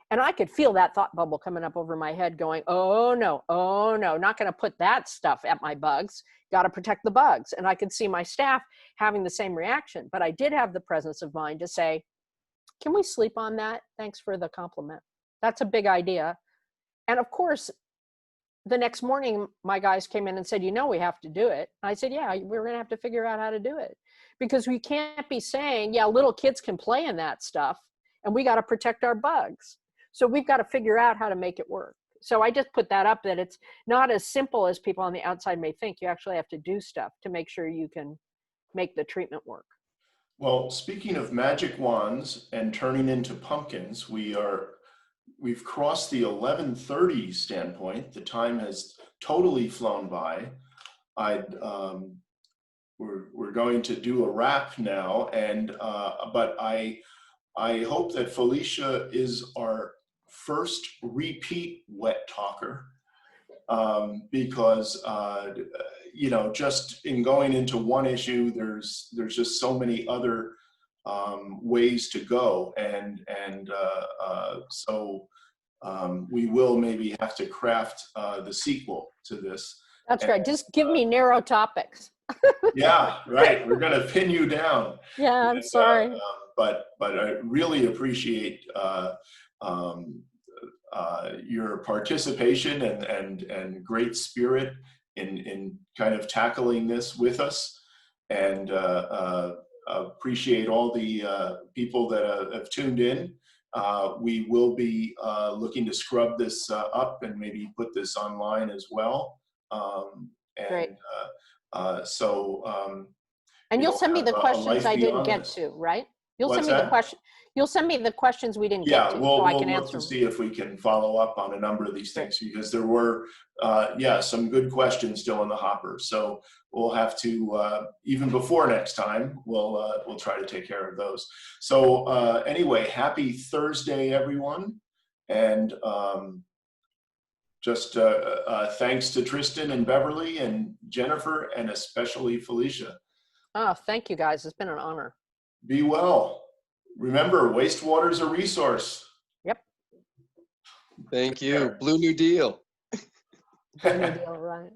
S3: And I could feel that thought bubble coming up over my head going, oh no, not going to put that stuff at my bugs. Got to protect the bugs. And I could see my staff having the same reaction. But I did have the presence of mind to say, can we sleep on that? Thanks for the compliment. That's a big idea. And of course, the next morning, my guys came in and said, you know, we have to do it. I said, yeah, we're going to have to figure out how to do it, because we can't be saying, yeah, little kids can play in that stuff, and we got to protect our bugs. So we've got to figure out how to make it work. So I just put that up, that it's not as simple as people on the outside may think. You actually have to do stuff to make sure you can make the treatment work.
S1: Well, speaking of magic wands and turning into pumpkins, we've crossed the 11:30 standpoint. The time has totally flown by. We're going to do a wrap now, and but I hope that Felicia is our first repeat wet talker, because you know, just in going into one issue, there's just so many other ways to go, and so we will maybe have to craft the sequel to this.
S3: That's right. Just give me narrow topics.
S1: Yeah, right. We're going to pin you down.
S3: Yeah, I'm sorry.
S1: But I really appreciate your participation and great spirit in kind of tackling this with us, and appreciate all the people that have tuned in. We will be looking to scrub this up and maybe put this online as well.
S3: Great.
S1: And
S3: you'll send me the questions I didn't get to, right? You'll send me the question. You'll send me the questions we didn't get to, so I can answer them.
S1: We'll look to see if we can follow up on a number of these things, because there were, some good questions still in the hopper. So we'll have to, even before next time, we'll try to take care of those. So anyway, happy Thursday, everyone. And just thanks to Tristan and Beverly and Jennifer, and especially Felicia.
S3: Oh, thank you guys. It's been an honor.
S1: Be well. Remember, wastewater is a resource.
S3: Yep.
S4: Thank you. Blue New Deal.
S3: Blue New Deal, right.